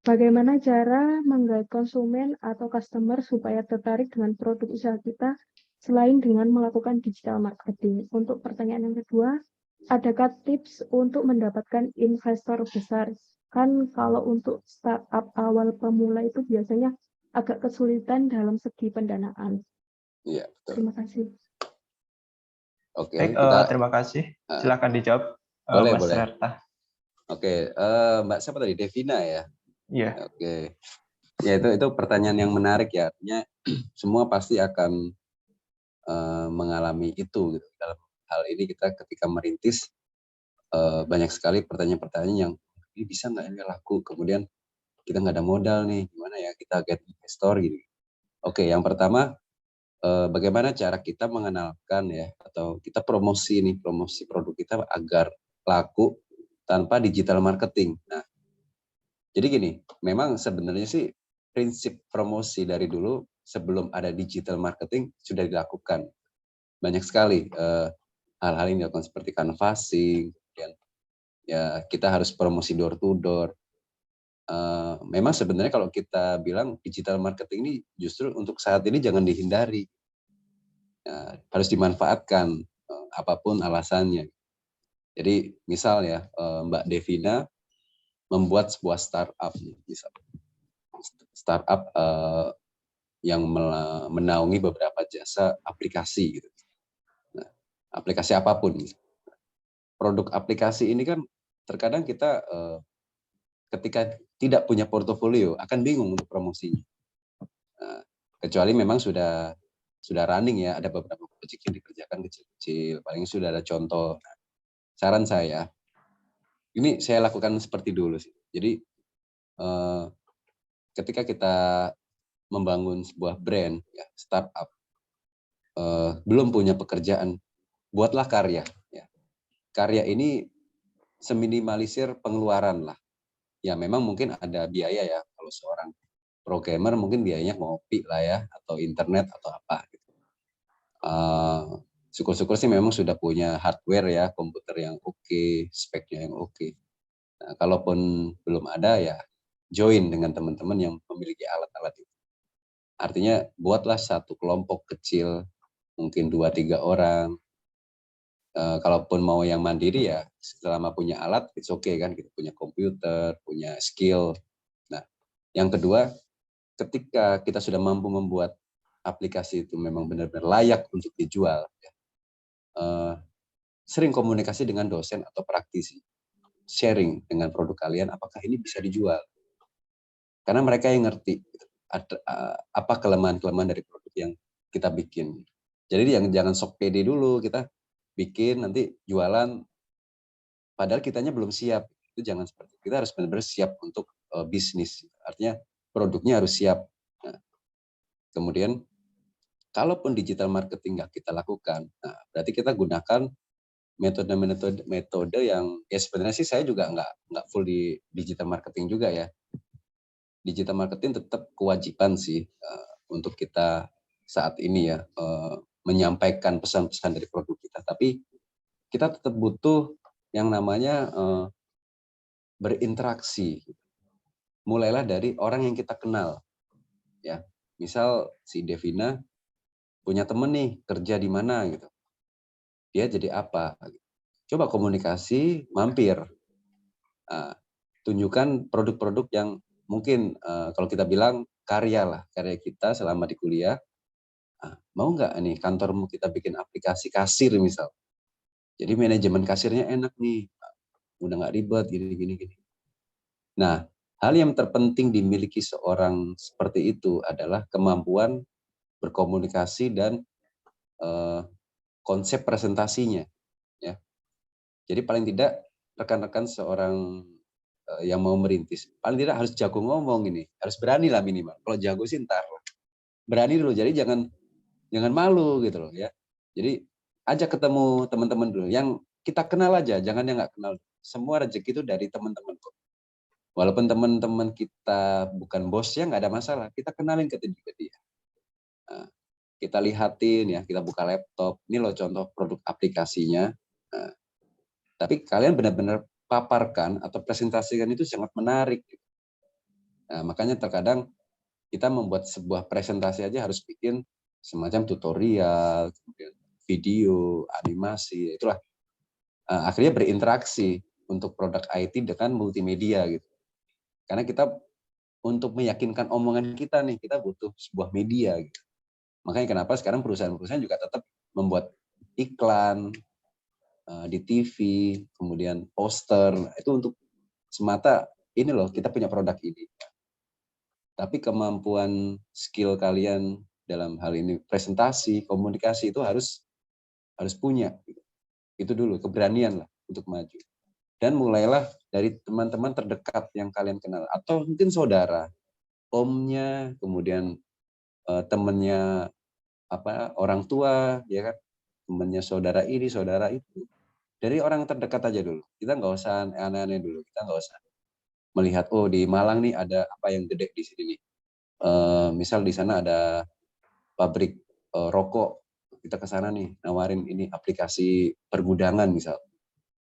bagaimana cara menggait konsumen atau customer supaya tertarik dengan produk usaha kita selain dengan melakukan digital marketing? Untuk pertanyaan yang kedua, adakah tips untuk mendapatkan investor besar? Kan kalau untuk startup awal pemula itu biasanya agak kesulitan dalam segi pendanaan. Iya, betul. Terima kasih. Oke, Baik, kita terima kasih. uh, Silakan dijawab, boleh Mas boleh. Rerta. Oke, Mbak siapa tadi? Devina ya. Iya. Oke. Ya itu pertanyaan yang menarik ya. Artinya semua pasti akan mengalami itu gitu. Dalam hal ini kita ketika merintis banyak sekali pertanyaan-pertanyaan yang ini bisa nggak ini laku, kemudian kita nggak ada modal nih, gimana ya kita get investor gitu. Oke, yang pertama bagaimana cara kita mengenalkan ya atau kita promosi produk kita agar laku tanpa digital marketing. Nah, jadi gini, memang sebenarnya sih prinsip promosi dari dulu sebelum ada digital marketing sudah dilakukan. Banyak sekali hal-hal yang dilakukan seperti canvassing, kemudian ya kita harus promosi door to door. Memang sebenarnya kalau kita bilang digital marketing ini justru untuk saat ini jangan dihindari, harus dimanfaatkan apapun alasannya. Jadi misal ya Mbak Devina membuat sebuah startup, misal startup yang menaungi beberapa jasa aplikasi gitu. Nah, aplikasi apapun. Produk aplikasi ini kan terkadang kita ketika tidak punya portofolio akan bingung untuk promosinya. Nah, kecuali memang sudah running ya, ada beberapa proyek yang dikerjakan kecil-kecil, paling sudah ada contoh. Nah, saran saya, ini saya lakukan seperti dulu sih. Jadi ketika kita membangun sebuah brand, ya, startup, belum punya pekerjaan, buatlah karya. Ya. Karya ini seminimalisir pengeluaran lah. Ya memang mungkin ada biaya ya, kalau seorang programmer mungkin biayanya ngopi lah ya, atau internet atau apa. Gitu. Syukur-syukur sih memang sudah punya hardware ya, komputer yang oke, speknya yang oke. Nah, kalaupun belum ada ya join dengan teman-teman yang memiliki alat-alat itu. Artinya buatlah satu kelompok kecil, mungkin 2-3 orang. Kalaupun mau yang mandiri ya selama punya alat, it's okay kan, kita punya komputer, punya skill. Nah, yang kedua, ketika kita sudah mampu membuat aplikasi itu memang benar-benar layak untuk dijual, ya, sering komunikasi dengan dosen atau praktisi, sharing dengan produk kalian, apakah ini bisa dijual? Karena mereka yang ngerti apa kelemahan-kelemahan dari produk yang kita bikin. Jadi jangan sok pede dulu, kita bikin nanti jualan, padahal kitanya belum siap. Itu jangan seperti itu. Kita harus benar-benar siap untuk bisnis. Artinya produknya harus siap. Nah, kemudian kalaupun digital marketing nggak kita lakukan, nah, berarti kita gunakan metode yang ya sebenarnya sih saya juga nggak full di digital marketing juga ya. Digital marketing tetap kewajiban sih untuk kita saat ini ya menyampaikan pesan-pesan dari produk kita. Tapi kita tetap butuh yang namanya berinteraksi. Mulailah dari orang yang kita kenal. Ya, misal si Devina punya temen nih kerja di mana gitu. Dia jadi apa? Coba komunikasi, mampir. Tunjukkan produk-produk yang mungkin kalau kita bilang karya lah, karya kita selama di kuliah. Mau nggak nih kantormu kita bikin aplikasi kasir misal. Jadi manajemen kasirnya enak nih, udah nggak ribet gini. Nah, hal yang terpenting dimiliki seorang seperti itu adalah kemampuan berkomunikasi dan konsep presentasinya. Ya. Jadi paling tidak rekan-rekan seorang yang mau merintis, paling tidak harus jago ngomong ini, harus berani lah minimal. Kalau jago sih ntar, berani dulu. Jadi jangan malu gitu loh ya. Jadi ajak ketemu teman-teman dulu, yang kita kenal aja, jangan yang nggak kenal. Semua rezeki itu dari teman-teman kok. Walaupun teman-teman kita bukan bosnya, nggak ada masalah. Kita kenalin ke dia. Nah, kita lihatin ya, kita buka laptop. Ini loh contoh produk aplikasinya. Nah, tapi kalian benar-benar paparkan atau presentasikan itu sangat menarik. Nah, makanya terkadang kita membuat sebuah presentasi aja harus bikin semacam tutorial, video, animasi, itulah. Akhirnya berinteraksi untuk produk IT dengan multimedia gitu. Karena kita untuk meyakinkan omongan kita nih, kita butuh sebuah media gitu. Makanya kenapa sekarang perusahaan-perusahaan juga tetap membuat iklan di TV, kemudian poster, itu untuk semata ini loh, kita punya produk ini. Tapi kemampuan skill kalian dalam hal ini presentasi, komunikasi itu harus punya. Itu dulu, keberanian lah untuk maju. Dan mulailah dari teman-teman terdekat yang kalian kenal, atau mungkin saudara, omnya, kemudian temannya orang tua, ya kan, temannya saudara ini, saudara itu. Dari orang terdekat aja dulu. Kita nggak usah aneh-aneh dulu. Kita nggak usah melihat, oh di Malang nih ada apa yang gede di sini nih. Misal di sana ada pabrik rokok, kita ke sana nih nawarin ini aplikasi pergudangan misal.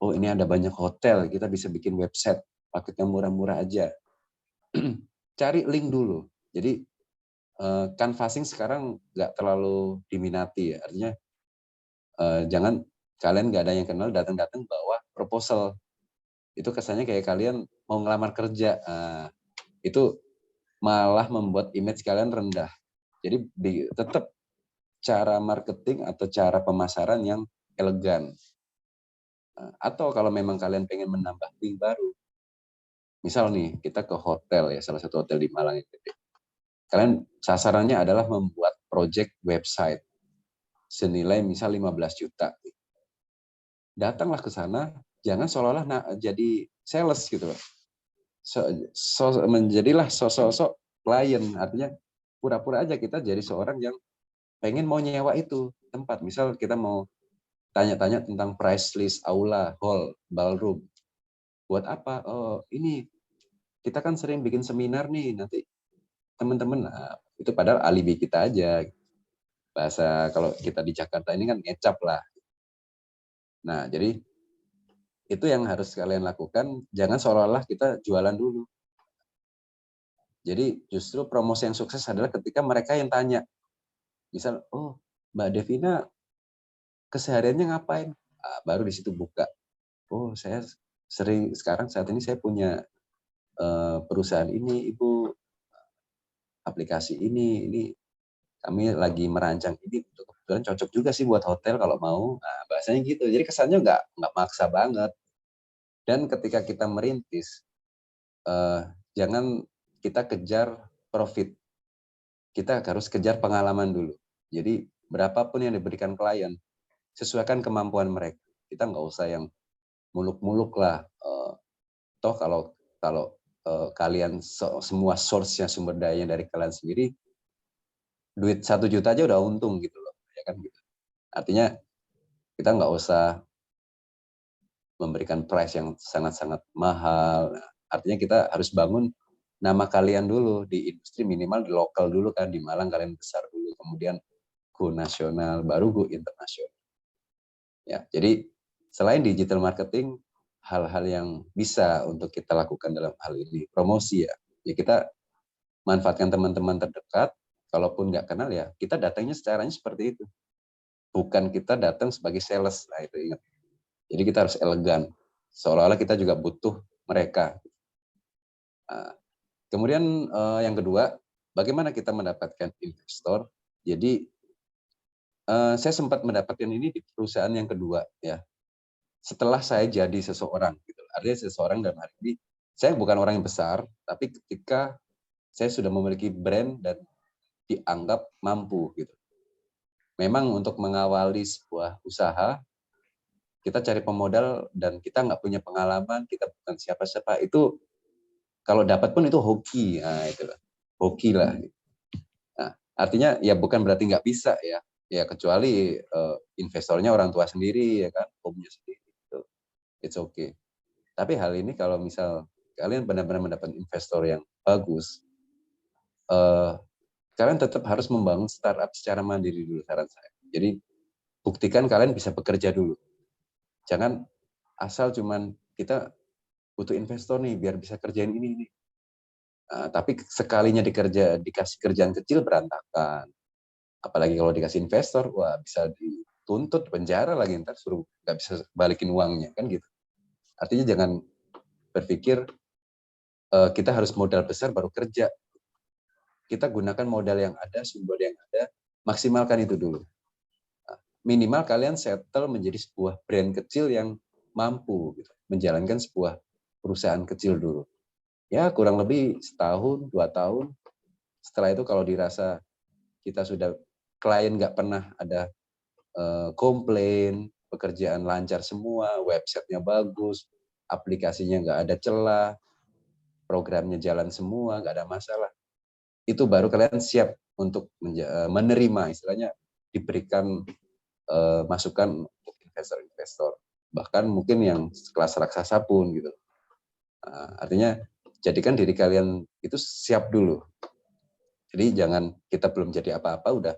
Oh ini ada banyak hotel, kita bisa bikin website, paketnya murah-murah aja. Cari link dulu. Jadi canvassing sekarang nggak terlalu diminati ya. Artinya jangan kalian nggak ada yang kenal datang-datang bawa proposal. Itu kesannya kayak kalian mau ngelamar kerja. Itu malah membuat image kalian rendah. Jadi tetap cara marketing atau cara pemasaran yang elegan. Atau kalau memang kalian pengen menambah link baru, misal nih kita ke hotel ya, salah satu hotel di Malang itu. Kalian sasarannya adalah membuat project website senilai misal 15 juta. Datanglah ke sana, jangan seolah-olah jadi sales gitu loh. Menjadilah sosok klien, artinya pura-pura aja kita jadi seorang yang pengen mau nyewa itu tempat. Misal kita mau tanya-tanya tentang price list aula, hall, ballroom. Buat apa? Oh, ini kita kan sering bikin seminar nih, nanti teman-teman, itu padahal alibi kita aja. Bahasa kalau kita di Jakarta ini kan ngecap lah. Nah, jadi itu yang harus kalian lakukan, jangan seolah-olah kita jualan dulu. Jadi justru promosi yang sukses adalah ketika mereka yang tanya. Misal, oh Mbak Devina kesehariannya ngapain? Baru di situ buka. Oh saya sering, sekarang saat ini saya punya perusahaan ini, Ibu, aplikasi ini kami lagi merancang ini, kebetulan cocok juga sih buat hotel kalau mau. Nah, bahasanya gitu. Jadi kesannya nggak maksa banget. Dan ketika kita merintis, jangan kita kejar profit. Kita harus kejar pengalaman dulu. Jadi berapapun yang diberikan klien, sesuaikan kemampuan mereka. Kita nggak usah yang muluk-muluk lah. Toh kalau kalian semua source-nya, sumber dayanya dari kalian sendiri, duit 1 juta aja udah untung gitu loh, ya kan gitu. Artinya kita nggak usah memberikan price yang sangat-sangat mahal. Artinya kita harus bangun nama kalian dulu di industri, minimal di lokal dulu kan, di Malang kalian besar dulu, kemudian go nasional, baru go internasional. Ya, jadi selain digital marketing, hal-hal yang bisa untuk kita lakukan dalam hal ini promosi ya. Ya kita manfaatkan teman-teman terdekat, kalaupun nggak kenal ya kita datangnya secaranya seperti itu. Bukan kita datang sebagai sales, nah itu ingat. Jadi kita harus elegan, seolah-olah kita juga butuh mereka. Nah, kemudian yang kedua, bagaimana kita mendapatkan investor? Jadi saya sempat mendapatkan ini di perusahaan yang kedua ya. Setelah saya jadi seseorang, gitu. Artinya seseorang dalam hari ini, saya bukan orang yang besar, tapi ketika saya sudah memiliki brand dan dianggap mampu gitu. Memang untuk mengawali sebuah usaha, kita cari pemodal dan kita nggak punya pengalaman, kita bukan siapa-siapa, itu kalau dapat pun itu hoki, nah itu hoki lah. Nah, artinya ya bukan berarti nggak bisa ya. Ya kecuali investornya orang tua sendiri ya kan, omnya sendiri gitu. It's okay. Tapi hal ini kalau misal kalian benar-benar mendapat investor yang bagus, kalian tetap harus membangun startup secara mandiri dulu, saran saya. Jadi buktikan kalian bisa bekerja dulu. Jangan asal cuman kita butuh investor nih biar bisa kerjain ini. Tapi sekalinya dikasih kerjaan kecil berantakan. Apalagi kalau dikasih investor, wah bisa dituntut penjara lagi, ntar suruh nggak bisa balikin uangnya kan gitu. Artinya jangan berpikir kita harus modal besar baru kerja. Kita gunakan modal yang ada, sumber yang ada, maksimalkan itu dulu. Minimal kalian settle menjadi sebuah brand kecil yang mampu gitu, menjalankan sebuah perusahaan kecil dulu. Ya kurang lebih setahun, 2 tahun. Setelah itu kalau dirasa kita sudah klien nggak pernah ada komplain, pekerjaan lancar semua, websitenya bagus, aplikasinya nggak ada celah, programnya jalan semua, nggak ada masalah. Itu baru kalian siap untuk menerima, istilahnya diberikan masukan untuk investor-investor. Bahkan mungkin yang kelas raksasa pun gitu. Artinya jadikan diri kalian itu siap dulu. Jadi jangan kita belum jadi apa-apa udah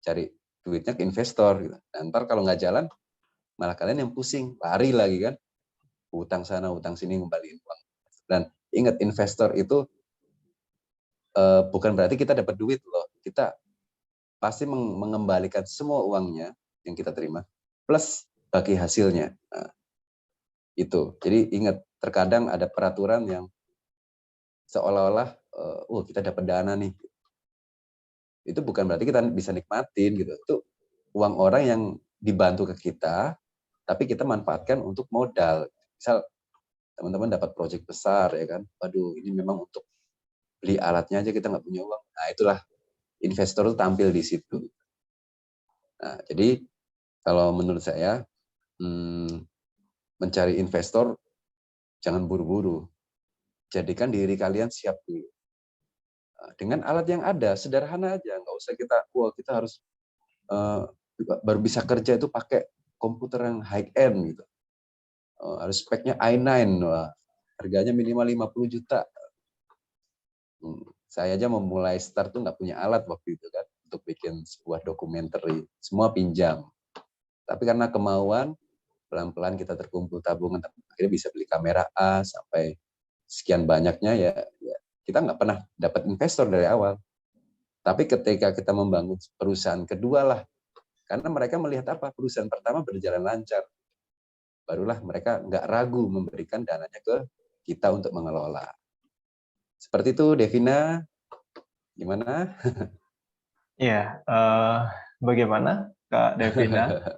cari duitnya ke investor gitu. Nah, ntar kalau nggak jalan malah kalian yang pusing, lari lagi kan, utang sana utang sini ngembaliin uang. Dan ingat, investor itu bukan berarti kita dapat duit loh, kita pasti mengembalikan semua uangnya yang kita terima plus bagi hasilnya. Nah, itu jadi ingat, terkadang ada peraturan yang seolah-olah kita dapat dana nih, itu bukan berarti kita bisa nikmatin gitu. Itu uang orang yang dibantu ke kita, tapi kita manfaatkan untuk modal. Misal teman-teman dapat proyek besar ya kan, waduh ini memang untuk beli alatnya aja kita nggak punya uang. Nah itulah investor itu tampil di situ. Nah jadi kalau menurut saya mencari investor jangan buru-buru, jadikan diri kalian siap dulu. Dengan alat yang ada, sederhana aja, nggak usah kita harus baru bisa kerja itu pakai komputer yang high end gitu. Harus speknya i9, wah, harganya minimal 50 juta. Saya aja memulai start tuh nggak punya alat waktu itu kan, untuk bikin sebuah dokumenter, semua pinjam. Tapi karena kemauan, pelan-pelan kita terkumpul tabungan, akhirnya bisa beli kamera A sampai sekian banyaknya ya kita nggak pernah dapat investor dari awal. Tapi ketika kita membangun perusahaan kedua lah, karena mereka melihat apa, perusahaan pertama berjalan lancar, barulah mereka nggak ragu memberikan dananya ke kita untuk mengelola. Seperti itu, Devina, gimana? Ya, bagaimana Kak Devina?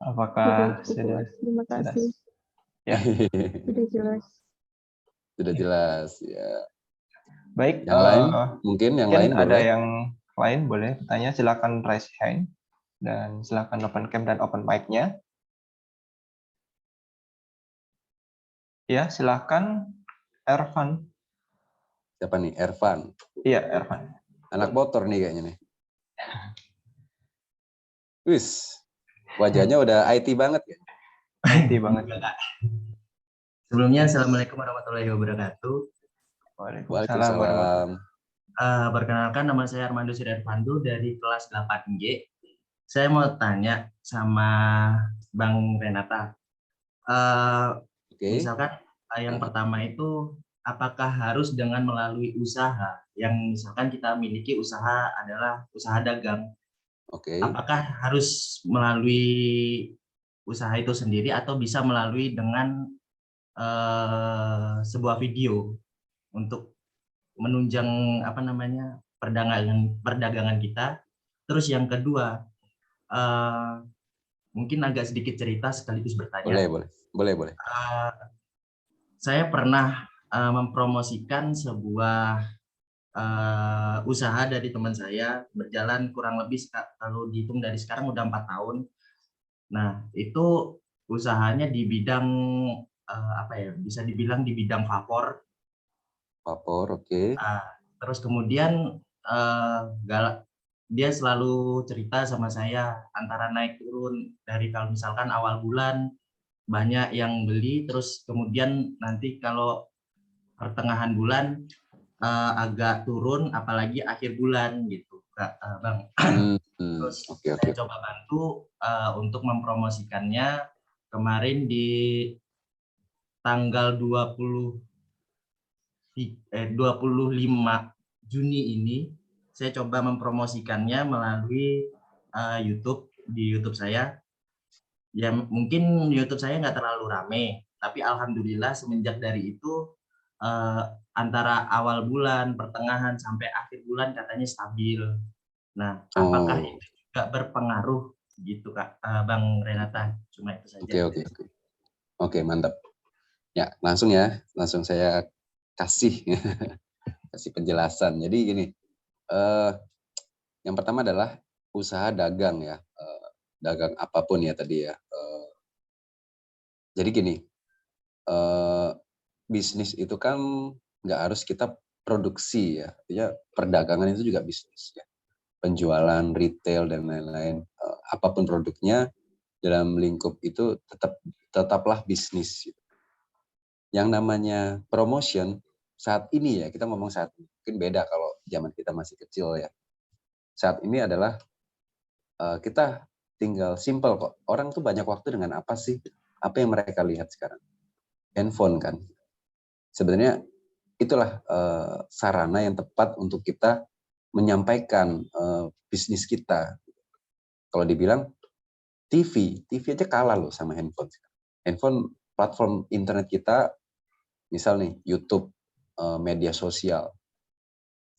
Apakah Sudah cukup, terima kasih. Ya. Sudah jelas. Sudah jelas ya. Baik, Yang lain mungkin lain ada boleh. yang lain boleh bertanya, silakan raise hand dan silakan open cam dan open mic-nya. Ya, silakan Ervan. Siapa nih? Ervan. Iya, Ervan. Anak motor nih kayaknya nih. Wis, wajahnya udah IT banget ya. IT banget. Sebelumnya, Assalamualaikum warahmatullahi wabarakatuh. Waalaikumsalam. Perkenalkan, nama saya Armando Sidarvandu dari kelas 8G. Saya mau tanya sama Bang Renata. Misalkan yang pertama itu, apakah harus dengan melalui usaha? Yang misalkan kita miliki usaha adalah usaha dagang. Apakah harus melalui usaha itu sendiri atau bisa melalui dengan sebuah video untuk menunjang perdagangan kita. Terus yang kedua, mungkin agak sedikit cerita sekaligus bertanya. Boleh. Saya pernah mempromosikan sebuah usaha dari teman saya, berjalan kurang lebih kalau dihitung dari sekarang udah 4 tahun. Nah, itu usahanya di bidang bisa dibilang di bidang vapor. Vapor, oke. Terus kemudian dia selalu cerita sama saya antara naik turun, dari kalau misalkan awal bulan banyak yang beli, terus kemudian nanti kalau pertengahan bulan agak turun, apalagi akhir bulan gitu, Bang. Terus Oke. saya coba bantu untuk mempromosikannya kemarin di tanggal 25 Juni ini. Saya coba mempromosikannya melalui YouTube, di YouTube saya. Ya mungkin YouTube saya nggak terlalu rame, tapi alhamdulillah semenjak dari itu antara awal bulan, pertengahan sampai akhir bulan katanya stabil. Nah, apakah itu juga berpengaruh gitu Kak, Bang Renata? Cuma itu saja. Oke, mantap. Ya, langsung saya kasih penjelasan. Jadi gini, yang pertama adalah usaha dagang ya, dagang apapun ya tadi ya. Jadi gini, bisnis itu kan nggak harus kita produksi ya, artinya perdagangan itu juga bisnis ya. Penjualan, retail dan lain-lain, apapun produknya dalam lingkup itu tetaplah bisnis. Yang namanya promotion saat ini ya, kita ngomong saat ini, mungkin beda kalau zaman kita masih kecil ya. Saat ini adalah kita tinggal simple kok. Orang tuh banyak waktu dengan apa sih? Apa yang mereka lihat sekarang? Handphone kan. Sebenarnya itulah sarana yang tepat untuk kita menyampaikan bisnis kita. Kalau dibilang TV aja kalah loh sama handphone. Handphone, platform internet kita, misal nih YouTube, media sosial.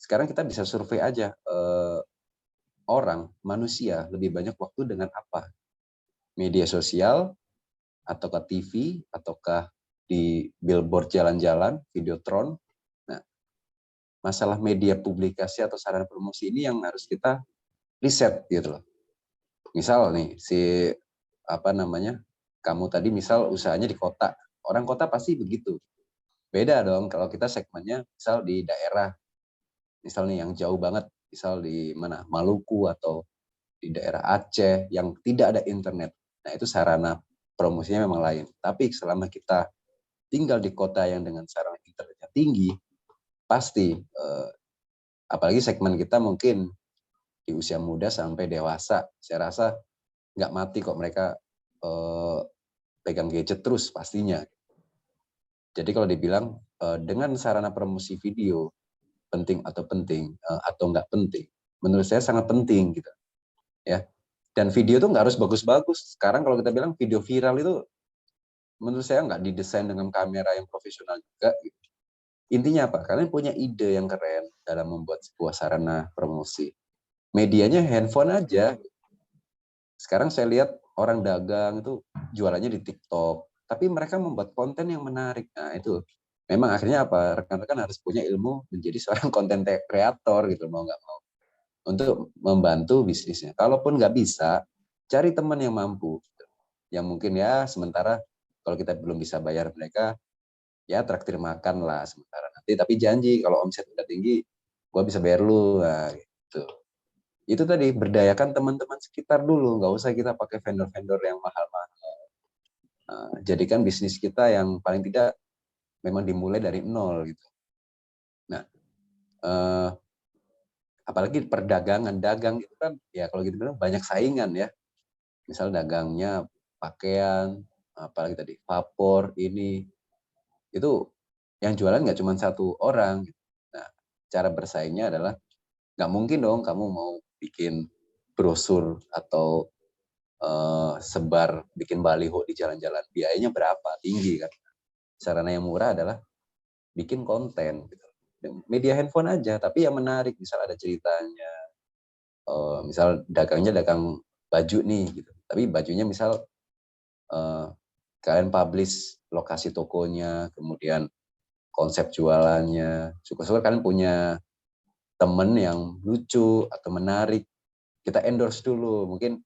Sekarang kita bisa survei aja, orang, manusia lebih banyak waktu dengan apa? Media sosial, ataukah TV, ataukah di billboard jalan-jalan, videotron. Nah, masalah media publikasi atau sarana promosi ini yang harus kita riset gitu loh. Misal nih, kamu tadi misal usahanya di kota, orang kota pasti begitu. Beda dong kalau kita segmennya misal di daerah, misal nih yang jauh banget, misal di mana, Maluku atau di daerah Aceh yang tidak ada internet. Nah itu sarana promosinya memang lain. Tapi selama kita tinggal di kota yang dengan sarana internetnya tinggi, pasti, apalagi segmen kita mungkin di usia muda sampai dewasa, saya rasa nggak mati kok mereka pegang gadget terus pastinya. Jadi kalau dibilang dengan sarana promosi video penting atau nggak penting, menurut saya sangat penting gitu ya. Dan video tuh nggak harus bagus-bagus. Sekarang kalau kita bilang video viral itu menurut saya nggak didesain dengan kamera yang profesional juga gitu. Intinya apa? Kalian punya ide yang keren dalam membuat sebuah sarana promosi. Medianya handphone aja. Sekarang saya lihat orang dagang itu jualannya di TikTok, tapi mereka membuat konten yang menarik. Nah itu memang akhirnya apa? Rekan-rekan harus punya ilmu menjadi seorang konten kreator gitu, mau nggak mau, untuk membantu bisnisnya. Kalaupun nggak bisa, cari teman yang mampu, yang mungkin ya sementara kalau kita belum bisa bayar mereka, ya traktir makan lah sementara nanti. Tapi janji kalau omset udah tinggi, gua bisa bayar lu, nah, gitu. Itu tadi, berdayakan teman-teman sekitar dulu, nggak usah kita pakai vendor-vendor yang mahal-mahal. Jadikan bisnis kita yang paling tidak memang dimulai dari nol gitu. Nah, apalagi perdagangan, dagang itu kan ya kalau gitu bilang banyak saingan ya. Misal dagangnya pakaian, apalagi tadi vapor ini, itu yang jualan nggak cuma satu orang. Nah, cara bersaingnya adalah nggak mungkin dong kamu mau bikin brosur atau sebar bikin baliho di jalan-jalan, biayanya berapa, tinggi kan. Sarana yang murah adalah bikin konten gitu. Media handphone aja tapi yang menarik, misal ada ceritanya, misal dagangnya dagang baju nih gitu, tapi bajunya misal kalian publish lokasi tokonya, kemudian konsep jualannya, syukur-syukur kalian punya temen yang lucu atau menarik, kita endorse dulu, mungkin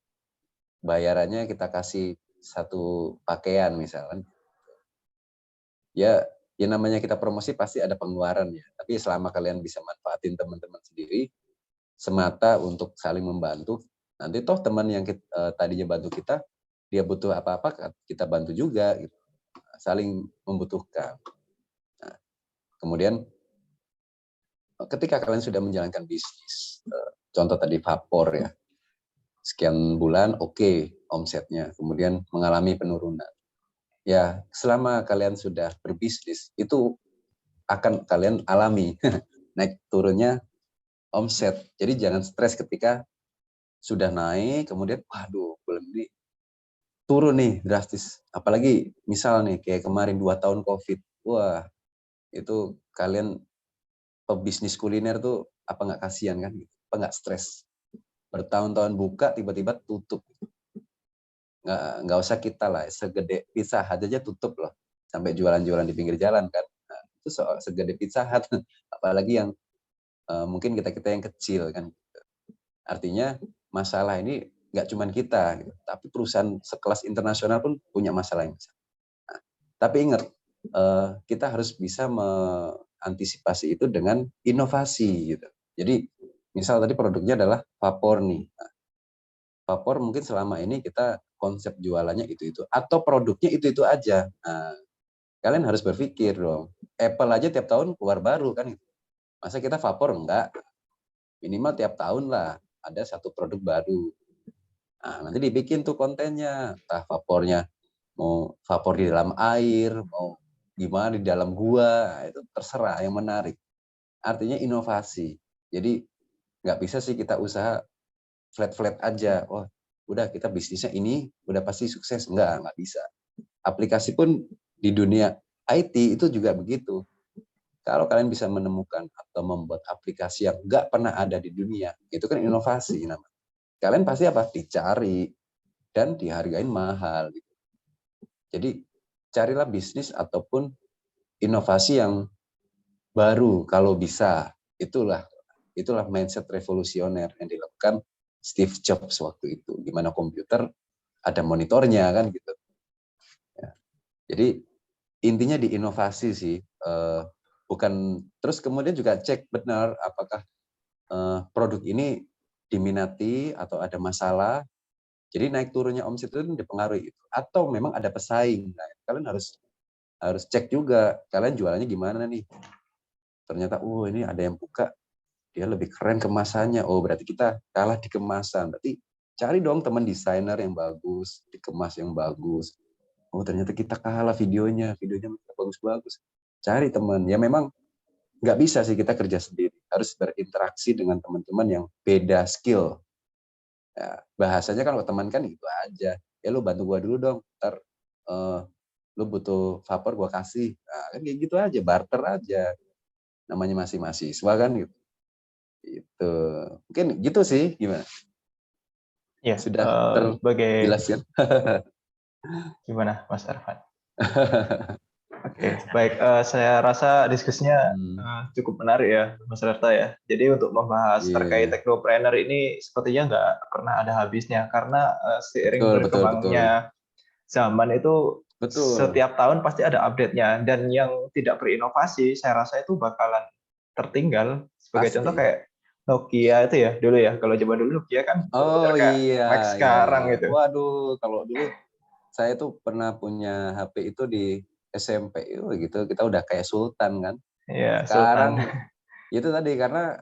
bayarannya kita kasih satu pakaian misalkan. Ya namanya kita promosi pasti ada pengeluaran ya, tapi selama kalian bisa manfaatin teman-teman sendiri, semata untuk saling membantu. Nanti toh teman yang tadinya bantu kita, dia butuh apa-apa kita bantu juga, gitu. Saling membutuhkan. Nah, kemudian ketika kalian sudah menjalankan bisnis, contoh tadi Vapor ya, sekian bulan oke, omsetnya, kemudian mengalami penurunan. Ya, selama kalian sudah berbisnis, itu akan kalian alami naik turunnya omset. Jadi jangan stres ketika sudah naik, kemudian waduh, bulan ini turun nih drastis. Apalagi misal nih kayak kemarin 2 tahun COVID. Wah, itu kalian pebisnis kuliner tuh apa nggak kasihan kan? Apa nggak stres? Bertahun-tahun buka tiba-tiba tutup. Nggak usah kita lah, segede Pizza Hut aja tutup loh. Sampai jualan-jualan di pinggir jalan kan. Nah, itu segede Pizza Hut. Apalagi yang mungkin kita-kita yang kecil kan. Artinya masalah ini nggak cuma kita, gitu. Tapi perusahaan sekelas internasional pun punya masalah yang besar. Nah, tapi ingat, kita harus bisa mengantisipasi itu dengan inovasi. Gitu. Jadi misal tadi produknya adalah Vapor nih. Nah, Vapor mungkin selama ini kita konsep jualannya itu-itu. Atau produknya itu-itu aja. Nah, kalian harus berpikir dong. Apple aja tiap tahun keluar baru kan. Masa kita Vapor enggak? Minimal tiap tahun lah ada satu produk baru. Nah, nanti dibikin tuh kontennya. Entah Vapornya mau Vapor di dalam air, mau gimana di dalam gua, itu terserah yang menarik. Artinya inovasi. Jadi nggak bisa sih kita usaha flat-flat aja. Oh, udah kita bisnisnya ini udah pasti sukses. Nggak bisa. Aplikasi pun di dunia IT itu juga begitu. Kalau kalian bisa menemukan atau membuat aplikasi yang nggak pernah ada di dunia, itu kan inovasi namanya. Kalian pasti apa? Dicari dan dihargain mahal. Jadi carilah bisnis ataupun inovasi yang baru kalau bisa. Itulah mindset revolusioner yang dilakukan Steve Jobs waktu itu. Gimana komputer ada monitornya kan gitu. Ya. Jadi intinya di inovasi sih. Bukan terus kemudian juga cek benar apakah produk ini diminati atau ada masalah. Jadi naik turunnya omset itu dipengaruhi itu atau memang ada pesaing. Nah, kalian harus cek juga kalian jualannya gimana nih. Ternyata ini ada yang buka dia lebih keren kemasannya. Oh, berarti kita kalah di kemasan. Berarti cari dong teman desainer yang bagus, dikemas yang bagus. Oh, ternyata kita kalah videonya bagus-bagus. Cari teman. Ya memang nggak bisa sih kita kerja sendiri. Harus berinteraksi dengan teman-teman yang beda skill. Ya, bahasanya kan kalau teman kan itu aja. Ya lu bantu gua dulu dong. Ntar lu butuh Vapor gua kasih. Nah, kan kayak gitu aja, barter aja. Namanya masih mahasiswa kan gitu. Itu. Mungkin gitu sih, gimana? Ya, Sudah sebagai terjelaskan? gimana Mas Arfan? Oke, baik. Saya rasa diskusinya cukup menarik ya, Mas Rarta ya. Jadi untuk membahas terkait technopreneur ini sepertinya nggak pernah ada habisnya karena seiring berkembangnya zaman itu setiap tahun pasti ada update-nya dan yang tidak berinovasi, saya rasa itu bakalan tertinggal. Sebagai contoh kayak Nokia itu ya dulu ya. Kalau zaman dulu Nokia kan benar-benar kayak Max sekarang gitu. Waduh, kalau dulu saya tuh pernah punya HP itu di SMP gitu, kita udah kayak sultan kan. Iya, sekarang sultan. Itu tadi karena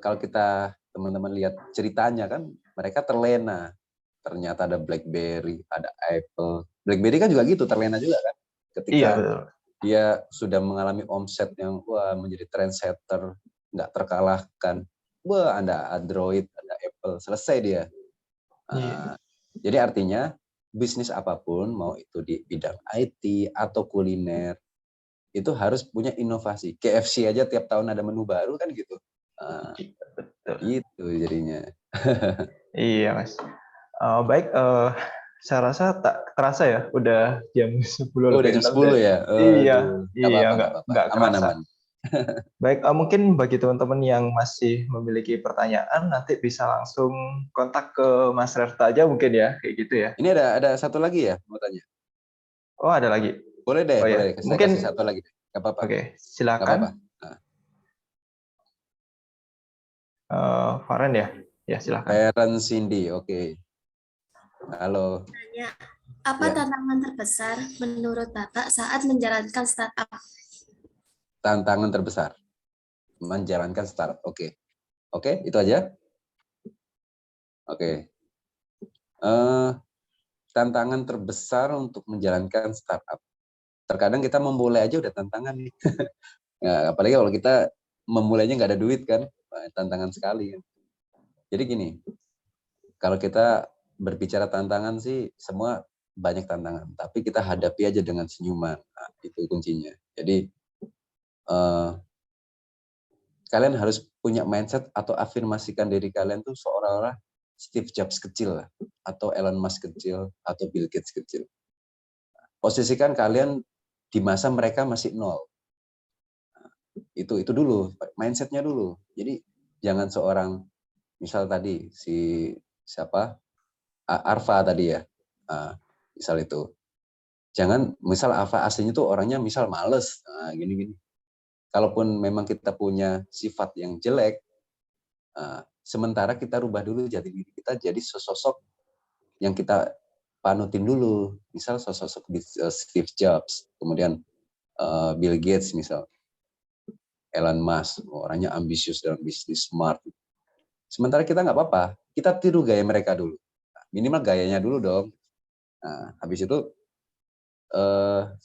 kalau kita teman-teman lihat ceritanya kan mereka terlena. Ternyata ada BlackBerry, ada Apple. BlackBerry kan juga gitu, terlena juga kan. Ketika dia sudah mengalami omset yang menjadi trendsetter, nggak terkalahkan. Ada Android, ada Apple, selesai dia. Jadi artinya bisnis apapun, mau itu di bidang IT atau kuliner, itu harus punya inovasi. KFC aja tiap tahun ada menu baru kan gitu. Itu jadinya. Iya Mas. Baik, saya rasa tak terasa ya, udah jam 10 udah jam 10 ya? Iya, nggak kerasa. Aman. Baik, mungkin bagi teman-teman yang masih memiliki pertanyaan, nanti bisa langsung kontak ke Mas Rarta aja mungkin ya, kayak gitu ya. Ini ada satu lagi ya, mau tanya. Oh, ada lagi? Boleh deh, boleh. Ya. Mungkin kasih satu lagi deh. Gak apa-apa. Oke, silakan. Gak apa-apa. Faren ya? Ya, silakan. Feren Cindy, oke. Halo. Tanya, apa Ya. tantangan terbesar menurut Bapak saat menjalankan startup? Tantangan terbesar menjalankan startup. Oke. Oke, itu aja. Oke. Tantangan terbesar untuk menjalankan startup. Terkadang kita memulai aja udah tantangan nih. Nah, apalagi kalau kita memulainya nggak ada duit kan, tantangan sekali. Jadi gini, kalau kita berbicara tantangan sih semua banyak tantangan, tapi kita hadapi aja dengan senyuman. Nah, itu kuncinya. Jadi kalian harus punya mindset atau afirmasikan diri kalian tuh seolah-olah Steve Jobs kecil lah, atau Elon Musk kecil, atau Bill Gates kecil. Posisikan kalian di masa mereka masih nol. Itu dulu, mindsetnya dulu. Jadi jangan seorang, misal tadi si siapa, Arfa tadi ya, misal itu. Jangan, misal Arfa aslinya tuh orangnya misal males, gini-gini. Kalaupun memang kita punya sifat yang jelek, sementara kita rubah dulu jati diri kita jadi sosok yang kita panutin dulu. Misal sosok Steve Jobs, kemudian Bill Gates misal, Elon Musk, orangnya ambisius dalam bisnis, smart. Sementara kita nggak apa-apa, kita tiru gaya mereka dulu. Minimal gayanya dulu dong. Nah, habis itu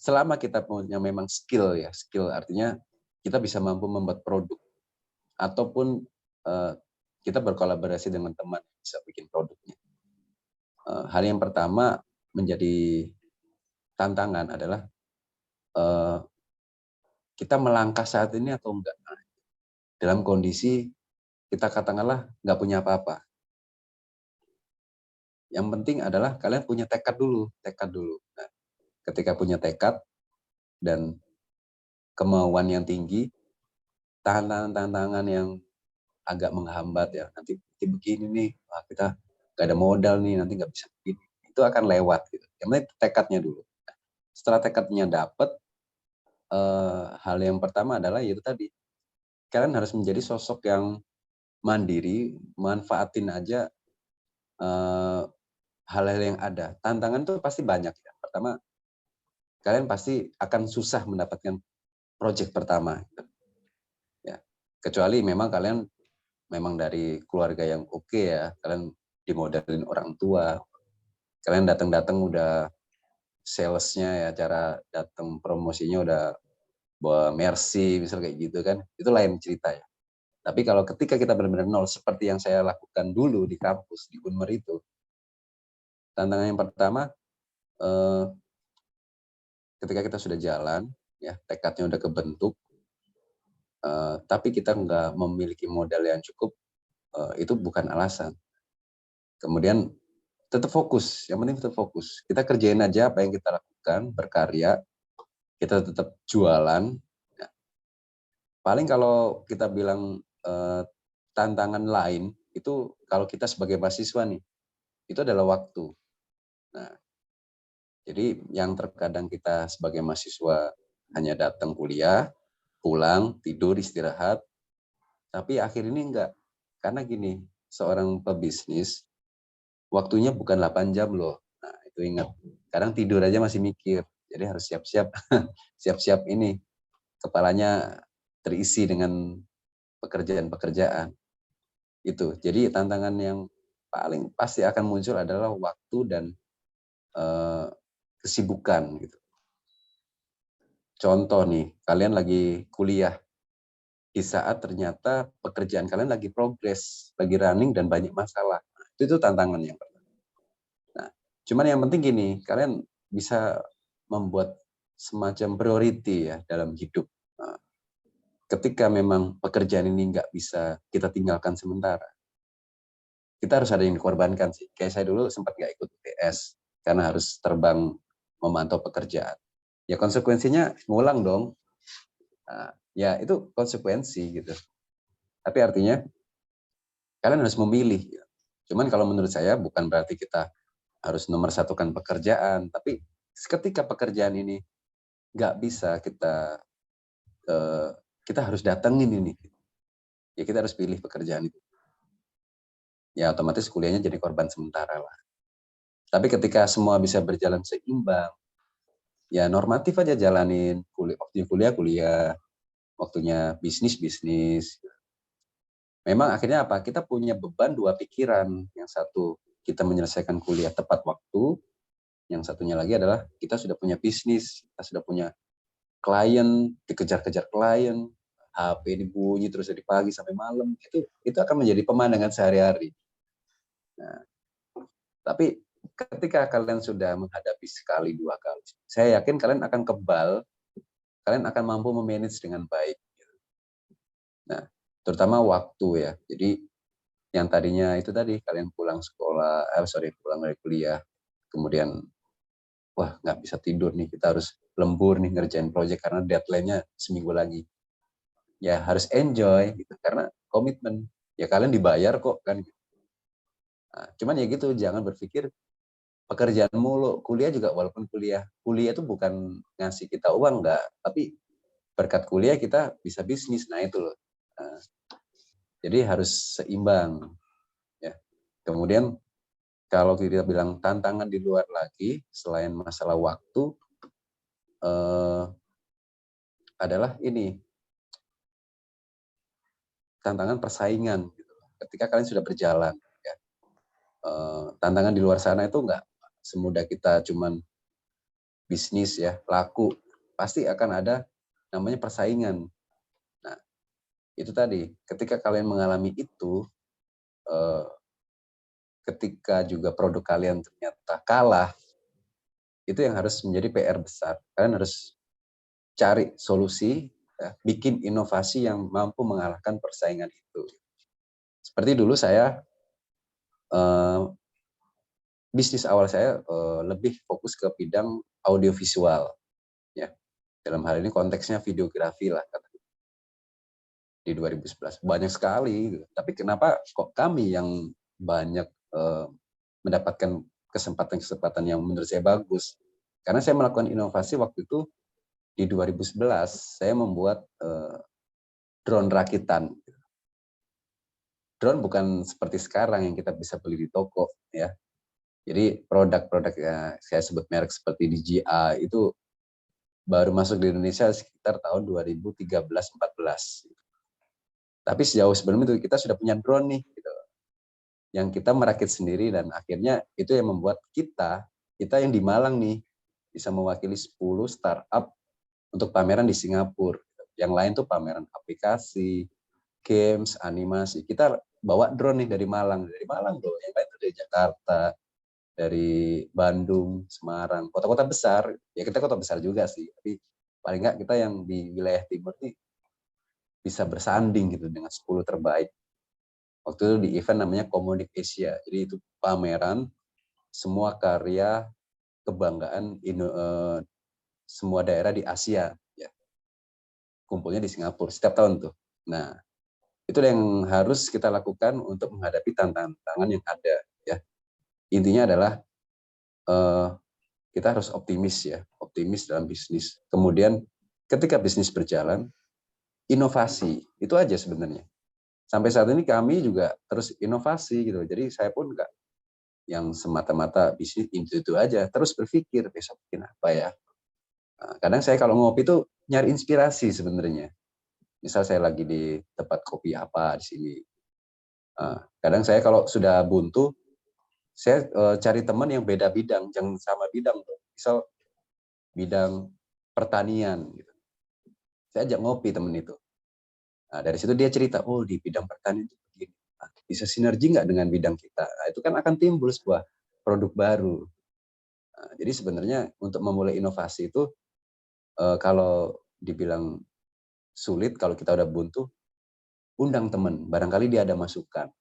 selama kita punya memang skill ya, skill artinya kita bisa mampu membuat produk ataupun kita berkolaborasi dengan teman bisa bikin produknya. Hal yang pertama menjadi tantangan adalah kita melangkah saat ini atau enggak. Dalam kondisi kita katakanlah nggak punya apa-apa. Yang penting adalah kalian punya tekad dulu. Nah, ketika punya tekad dan kemauan yang tinggi, tantangan-tantangan yang agak menghambat ya, nanti begini nih, kita nggak ada modal nih, nanti nggak bisa begini. Itu akan lewat gitu. Yang penting tekadnya dulu. Setelah tekadnya dapat, hal yang pertama adalah itu tadi, kalian harus menjadi sosok yang mandiri, manfaatin aja hal-hal yang ada. Tantangan itu pasti banyak ya. Pertama, kalian pasti akan susah mendapatkan proyek pertama. Ya, kecuali memang kalian memang dari keluarga yang oke ya, kalian dimodalin orang tua, kalian datang-datang udah salesnya ya, cara datang promosinya udah bawa Mercy misal kayak gitu kan, itu lain cerita ya. Tapi kalau ketika kita benar-benar nol seperti yang saya lakukan dulu di kampus di Unmer itu, tantangan yang pertama ketika kita sudah jalan ya, tekadnya udah kebentuk, tapi kita nggak memiliki modal yang cukup, itu bukan alasan. Kemudian tetap fokus, yang penting tetap fokus. Kita kerjain aja apa yang kita lakukan, berkarya, kita tetap jualan. Ya. Paling kalau kita bilang tantangan lain, itu kalau kita sebagai mahasiswa nih, itu adalah waktu. Nah, jadi yang terkadang kita sebagai mahasiswa hanya datang kuliah, pulang, tidur, istirahat, tapi akhir ini enggak. Karena gini, seorang pebisnis, waktunya bukan 8 jam loh. Nah, itu ingat. Kadang tidur aja masih mikir. Jadi harus siap-siap. Siap-siap ini. Kepalanya terisi dengan pekerjaan-pekerjaan. Itu. Jadi tantangan yang paling pasti akan muncul adalah waktu dan kesibukan gitu. Contoh nih, kalian lagi kuliah. Di saat ternyata pekerjaan kalian lagi progres, lagi running dan banyak masalah. Itu tantangan yang pertama. Nah, cuman yang penting gini, kalian bisa membuat semacam priority ya dalam hidup. Nah, ketika memang pekerjaan ini nggak bisa kita tinggalkan sementara, kita harus ada yang dikorbankan sih. Kayak saya dulu sempat nggak ikut UTS karena harus terbang memantau pekerjaan. Ya konsekuensinya ngulang dong. Nah, ya itu konsekuensi gitu. Tapi artinya kalian harus memilih. Ya. Cuman kalau menurut saya bukan berarti kita harus nomor satukan pekerjaan, tapi ketika pekerjaan ini nggak bisa kita harus datengin ini, ya kita harus pilih pekerjaan itu. ya otomatis kuliahnya jadi korban sementara lah. Tapi ketika semua bisa berjalan seimbang, ya normatif aja jalanin, waktunya kuliah, waktunya bisnis. Memang akhirnya apa? Kita punya beban dua pikiran. Yang satu, kita menyelesaikan kuliah tepat waktu. Yang satunya lagi adalah kita sudah punya bisnis, kita sudah punya klien, dikejar-kejar klien, HP dibunyi terus dari pagi sampai malam. Itu akan menjadi pemandangan sehari-hari. Nah, tapi ketika kalian sudah menghadapi sekali, dua kali, saya yakin kalian akan kebal, kalian akan mampu memanage dengan baik. Nah, terutama waktu ya. Jadi yang tadinya itu tadi kalian pulang dari kuliah, kemudian wah nggak bisa tidur nih, kita harus lembur nih ngerjain proyek karena deadline-nya seminggu lagi. Ya harus enjoy gitu karena komitmen. Ya kalian dibayar kok kan. Nah, cuman ya gitu, jangan berpikir pekerjaan mulu. Kuliah juga walaupun kuliah itu bukan ngasih kita uang enggak, tapi berkat kuliah kita bisa bisnis. Nah itu loh. Nah, jadi harus seimbang ya. Kemudian kalau kita bilang tantangan di luar lagi selain masalah waktu adalah ini tantangan persaingan gitu. Ketika kalian sudah berjalan ya, tantangan di luar sana itu enggak semudah kita cuman bisnis ya, laku, pasti akan ada namanya persaingan. Nah, itu tadi, ketika kalian mengalami itu, ketika juga produk kalian ternyata kalah, itu yang harus menjadi PR besar. Kalian harus cari solusi, ya, bikin inovasi yang mampu mengalahkan persaingan itu. Seperti dulu saya, bisnis awal saya lebih fokus ke bidang audiovisual. Ya. Dalam hal ini konteksnya videografi lah. Di 2011 banyak sekali gitu. Tapi kenapa kok kami yang banyak mendapatkan kesempatan yang menurut saya bagus, karena saya melakukan inovasi waktu itu di 2011 saya membuat drone rakitan. Drone bukan seperti sekarang yang kita bisa beli di toko ya. Jadi produk-produk saya sebut merek seperti DJI itu baru masuk di Indonesia sekitar tahun 2013-14. Tapi sejauh sebelum itu kita sudah punya drone nih, gitu, yang kita merakit sendiri dan akhirnya itu yang membuat kita yang di Malang nih bisa mewakili 10 startup untuk pameran di Singapura. Yang lain tuh pameran aplikasi, games, animasi. Kita bawa drone nih dari Malang loh. Yang lain tuh dari Jakarta, dari Bandung, Semarang, kota-kota besar. Ya kita kota besar juga sih, tapi paling nggak kita yang di wilayah timur nih bisa bersanding gitu dengan 10 terbaik. Waktu itu di event namanya Komunik Asia. Jadi itu pameran semua karya kebanggaan semua daerah di Asia ya. Kumpulnya di Singapura setiap tahun tuh. Nah, itu yang harus kita lakukan untuk menghadapi tantangan yang ada ya. Intinya adalah kita harus optimis ya, optimis dalam bisnis. Kemudian ketika bisnis berjalan, inovasi, itu aja sebenarnya. Sampai saat ini kami juga terus inovasi gitu. Jadi saya pun enggak yang semata-mata bisnis itu aja, terus berpikir besok bikin apa ya. Nah, kadang saya kalau ngopi itu nyari inspirasi sebenarnya. Misal saya lagi di tempat kopi apa di sini. Kadang saya kalau sudah buntu, saya cari teman yang beda bidang, jangan sama bidang. Misal bidang pertanian gitu. Saya ajak ngopi teman itu. Nah, dari situ dia cerita, oh di bidang pertanian itu begini. Bisa sinergi nggak dengan bidang kita? Nah, itu kan akan timbul sebuah produk baru. Nah, jadi sebenarnya untuk memulai inovasi itu, kalau dibilang sulit, kalau kita udah buntu, undang teman. Barangkali dia ada masukan.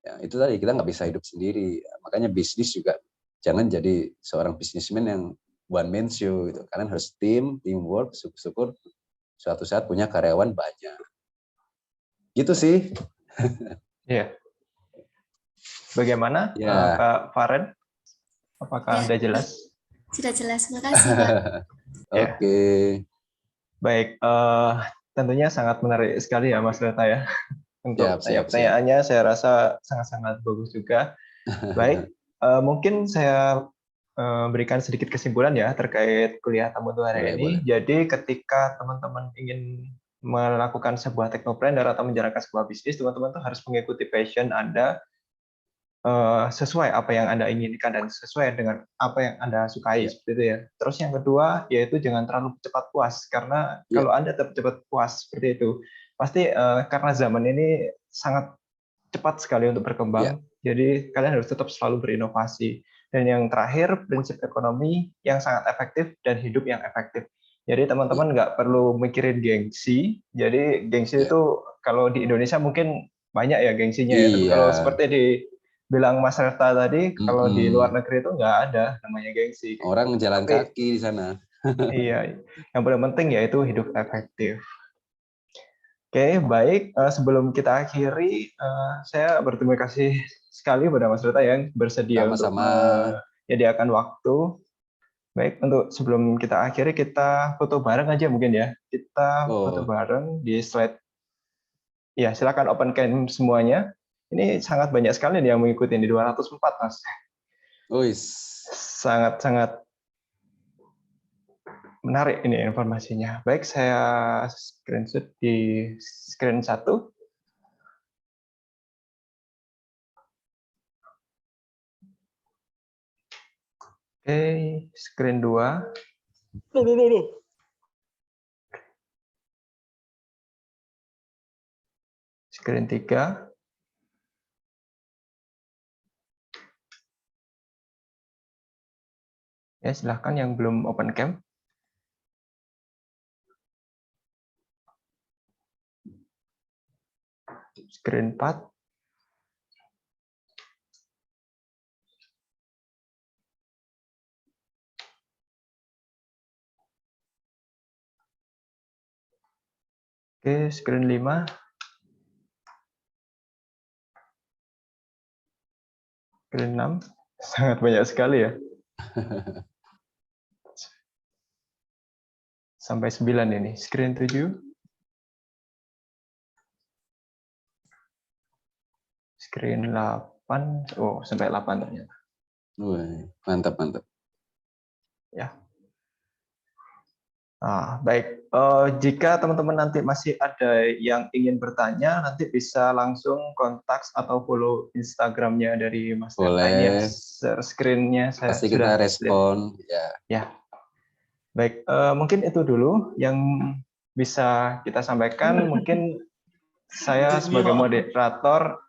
Ya, itu tadi, kita nggak bisa hidup sendiri. Makanya bisnis juga, jangan jadi seorang bisnismen yang one man show. Gitu. Kalian harus teamwork, syukur-syukur suatu saat punya karyawan banyak. Gitu sih. Iya. Bagaimana Ya. Kak Faren? Apakah sudah jelas? Sudah jelas, makasih Pak. Oke. Baik, tentunya sangat menarik sekali ya Mas Leta ya. untuk Siap. pertanyaannya. Saya rasa sangat-sangat bagus juga. Baik, mungkin saya berikan sedikit kesimpulan ya terkait kuliah tamu hari ini. Boleh. Jadi ketika teman-teman ingin melakukan sebuah technopreneur atau menjalankan sebuah bisnis, teman-teman tuh harus mengikuti passion Anda sesuai apa yang Anda inginkan dan sesuai dengan apa yang Anda sukai, Ya. seperti itu ya. Terus yang kedua yaitu jangan terlalu cepat puas, karena Ya. kalau Anda cepat puas seperti itu, pasti karena zaman ini sangat cepat sekali untuk berkembang. Jadi kalian harus tetap selalu berinovasi. Dan yang terakhir, prinsip ekonomi yang sangat efektif dan hidup yang efektif. Jadi teman-teman nggak perlu mikirin gengsi. Jadi gengsi Ya. itu kalau di Indonesia mungkin banyak ya gengsinya ya. Tapi Iya. kalau seperti dibilang Mas Reta tadi, kalau di luar negeri itu nggak ada namanya gengsi. Orang jalan kaki di sana. Iya, yang paling penting yaitu hidup efektif. Oke, baik. Sebelum kita akhiri, saya berterima kasih sekali pada Mas Reta yang bersedia untuk Sama-sama. menyediakan waktu. Baik, untuk sebelum kita akhiri, kita foto bareng aja mungkin ya. Kita foto bareng di slide. Ya, silakan open cam semuanya. Ini sangat banyak sekali yang mengikuti, di 204, Mas. Sangat-sangat menarik ini informasinya. Baik, saya screenshot di screen 1. Oke, screen 2. Screen 3. Ya, silahkan yang belum open cam. Screen 4. Oke, screen 5. Screen 6. Sangat banyak sekali ya. Sampai 9 ini. Screen 7. Screen 8. Oh, sampai 8 ternyata. Mantap. Ya. Baik. Jika teman-teman nanti masih ada yang ingin bertanya, nanti bisa langsung kontak atau follow Instagramnya dari Mas Reta ini ya. Share screen-nya saya pasti sudah kita respon. Ya. Baik, mungkin itu dulu yang bisa kita sampaikan. Mungkin saya sebagai moderator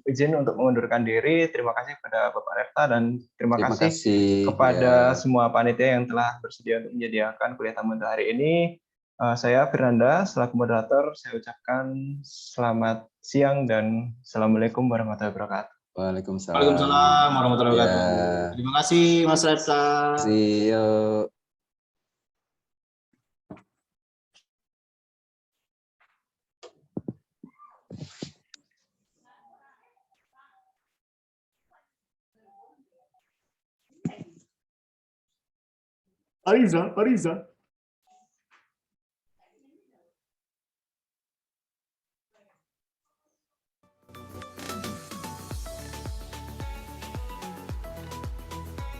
izin untuk mengundurkan diri. Terima kasih kepada Bapak Reta dan terima kasih kepada semua panitia yang telah bersedia untuk menyediakan kuliah tamu hari ini. Saya Firanda, selaku moderator, saya ucapkan selamat siang dan Assalamualaikum warahmatullahi wabarakatuh. Waalaikumsalam warahmatullahi wabarakatuh. Terima kasih Mas Reta. See you. Ariza.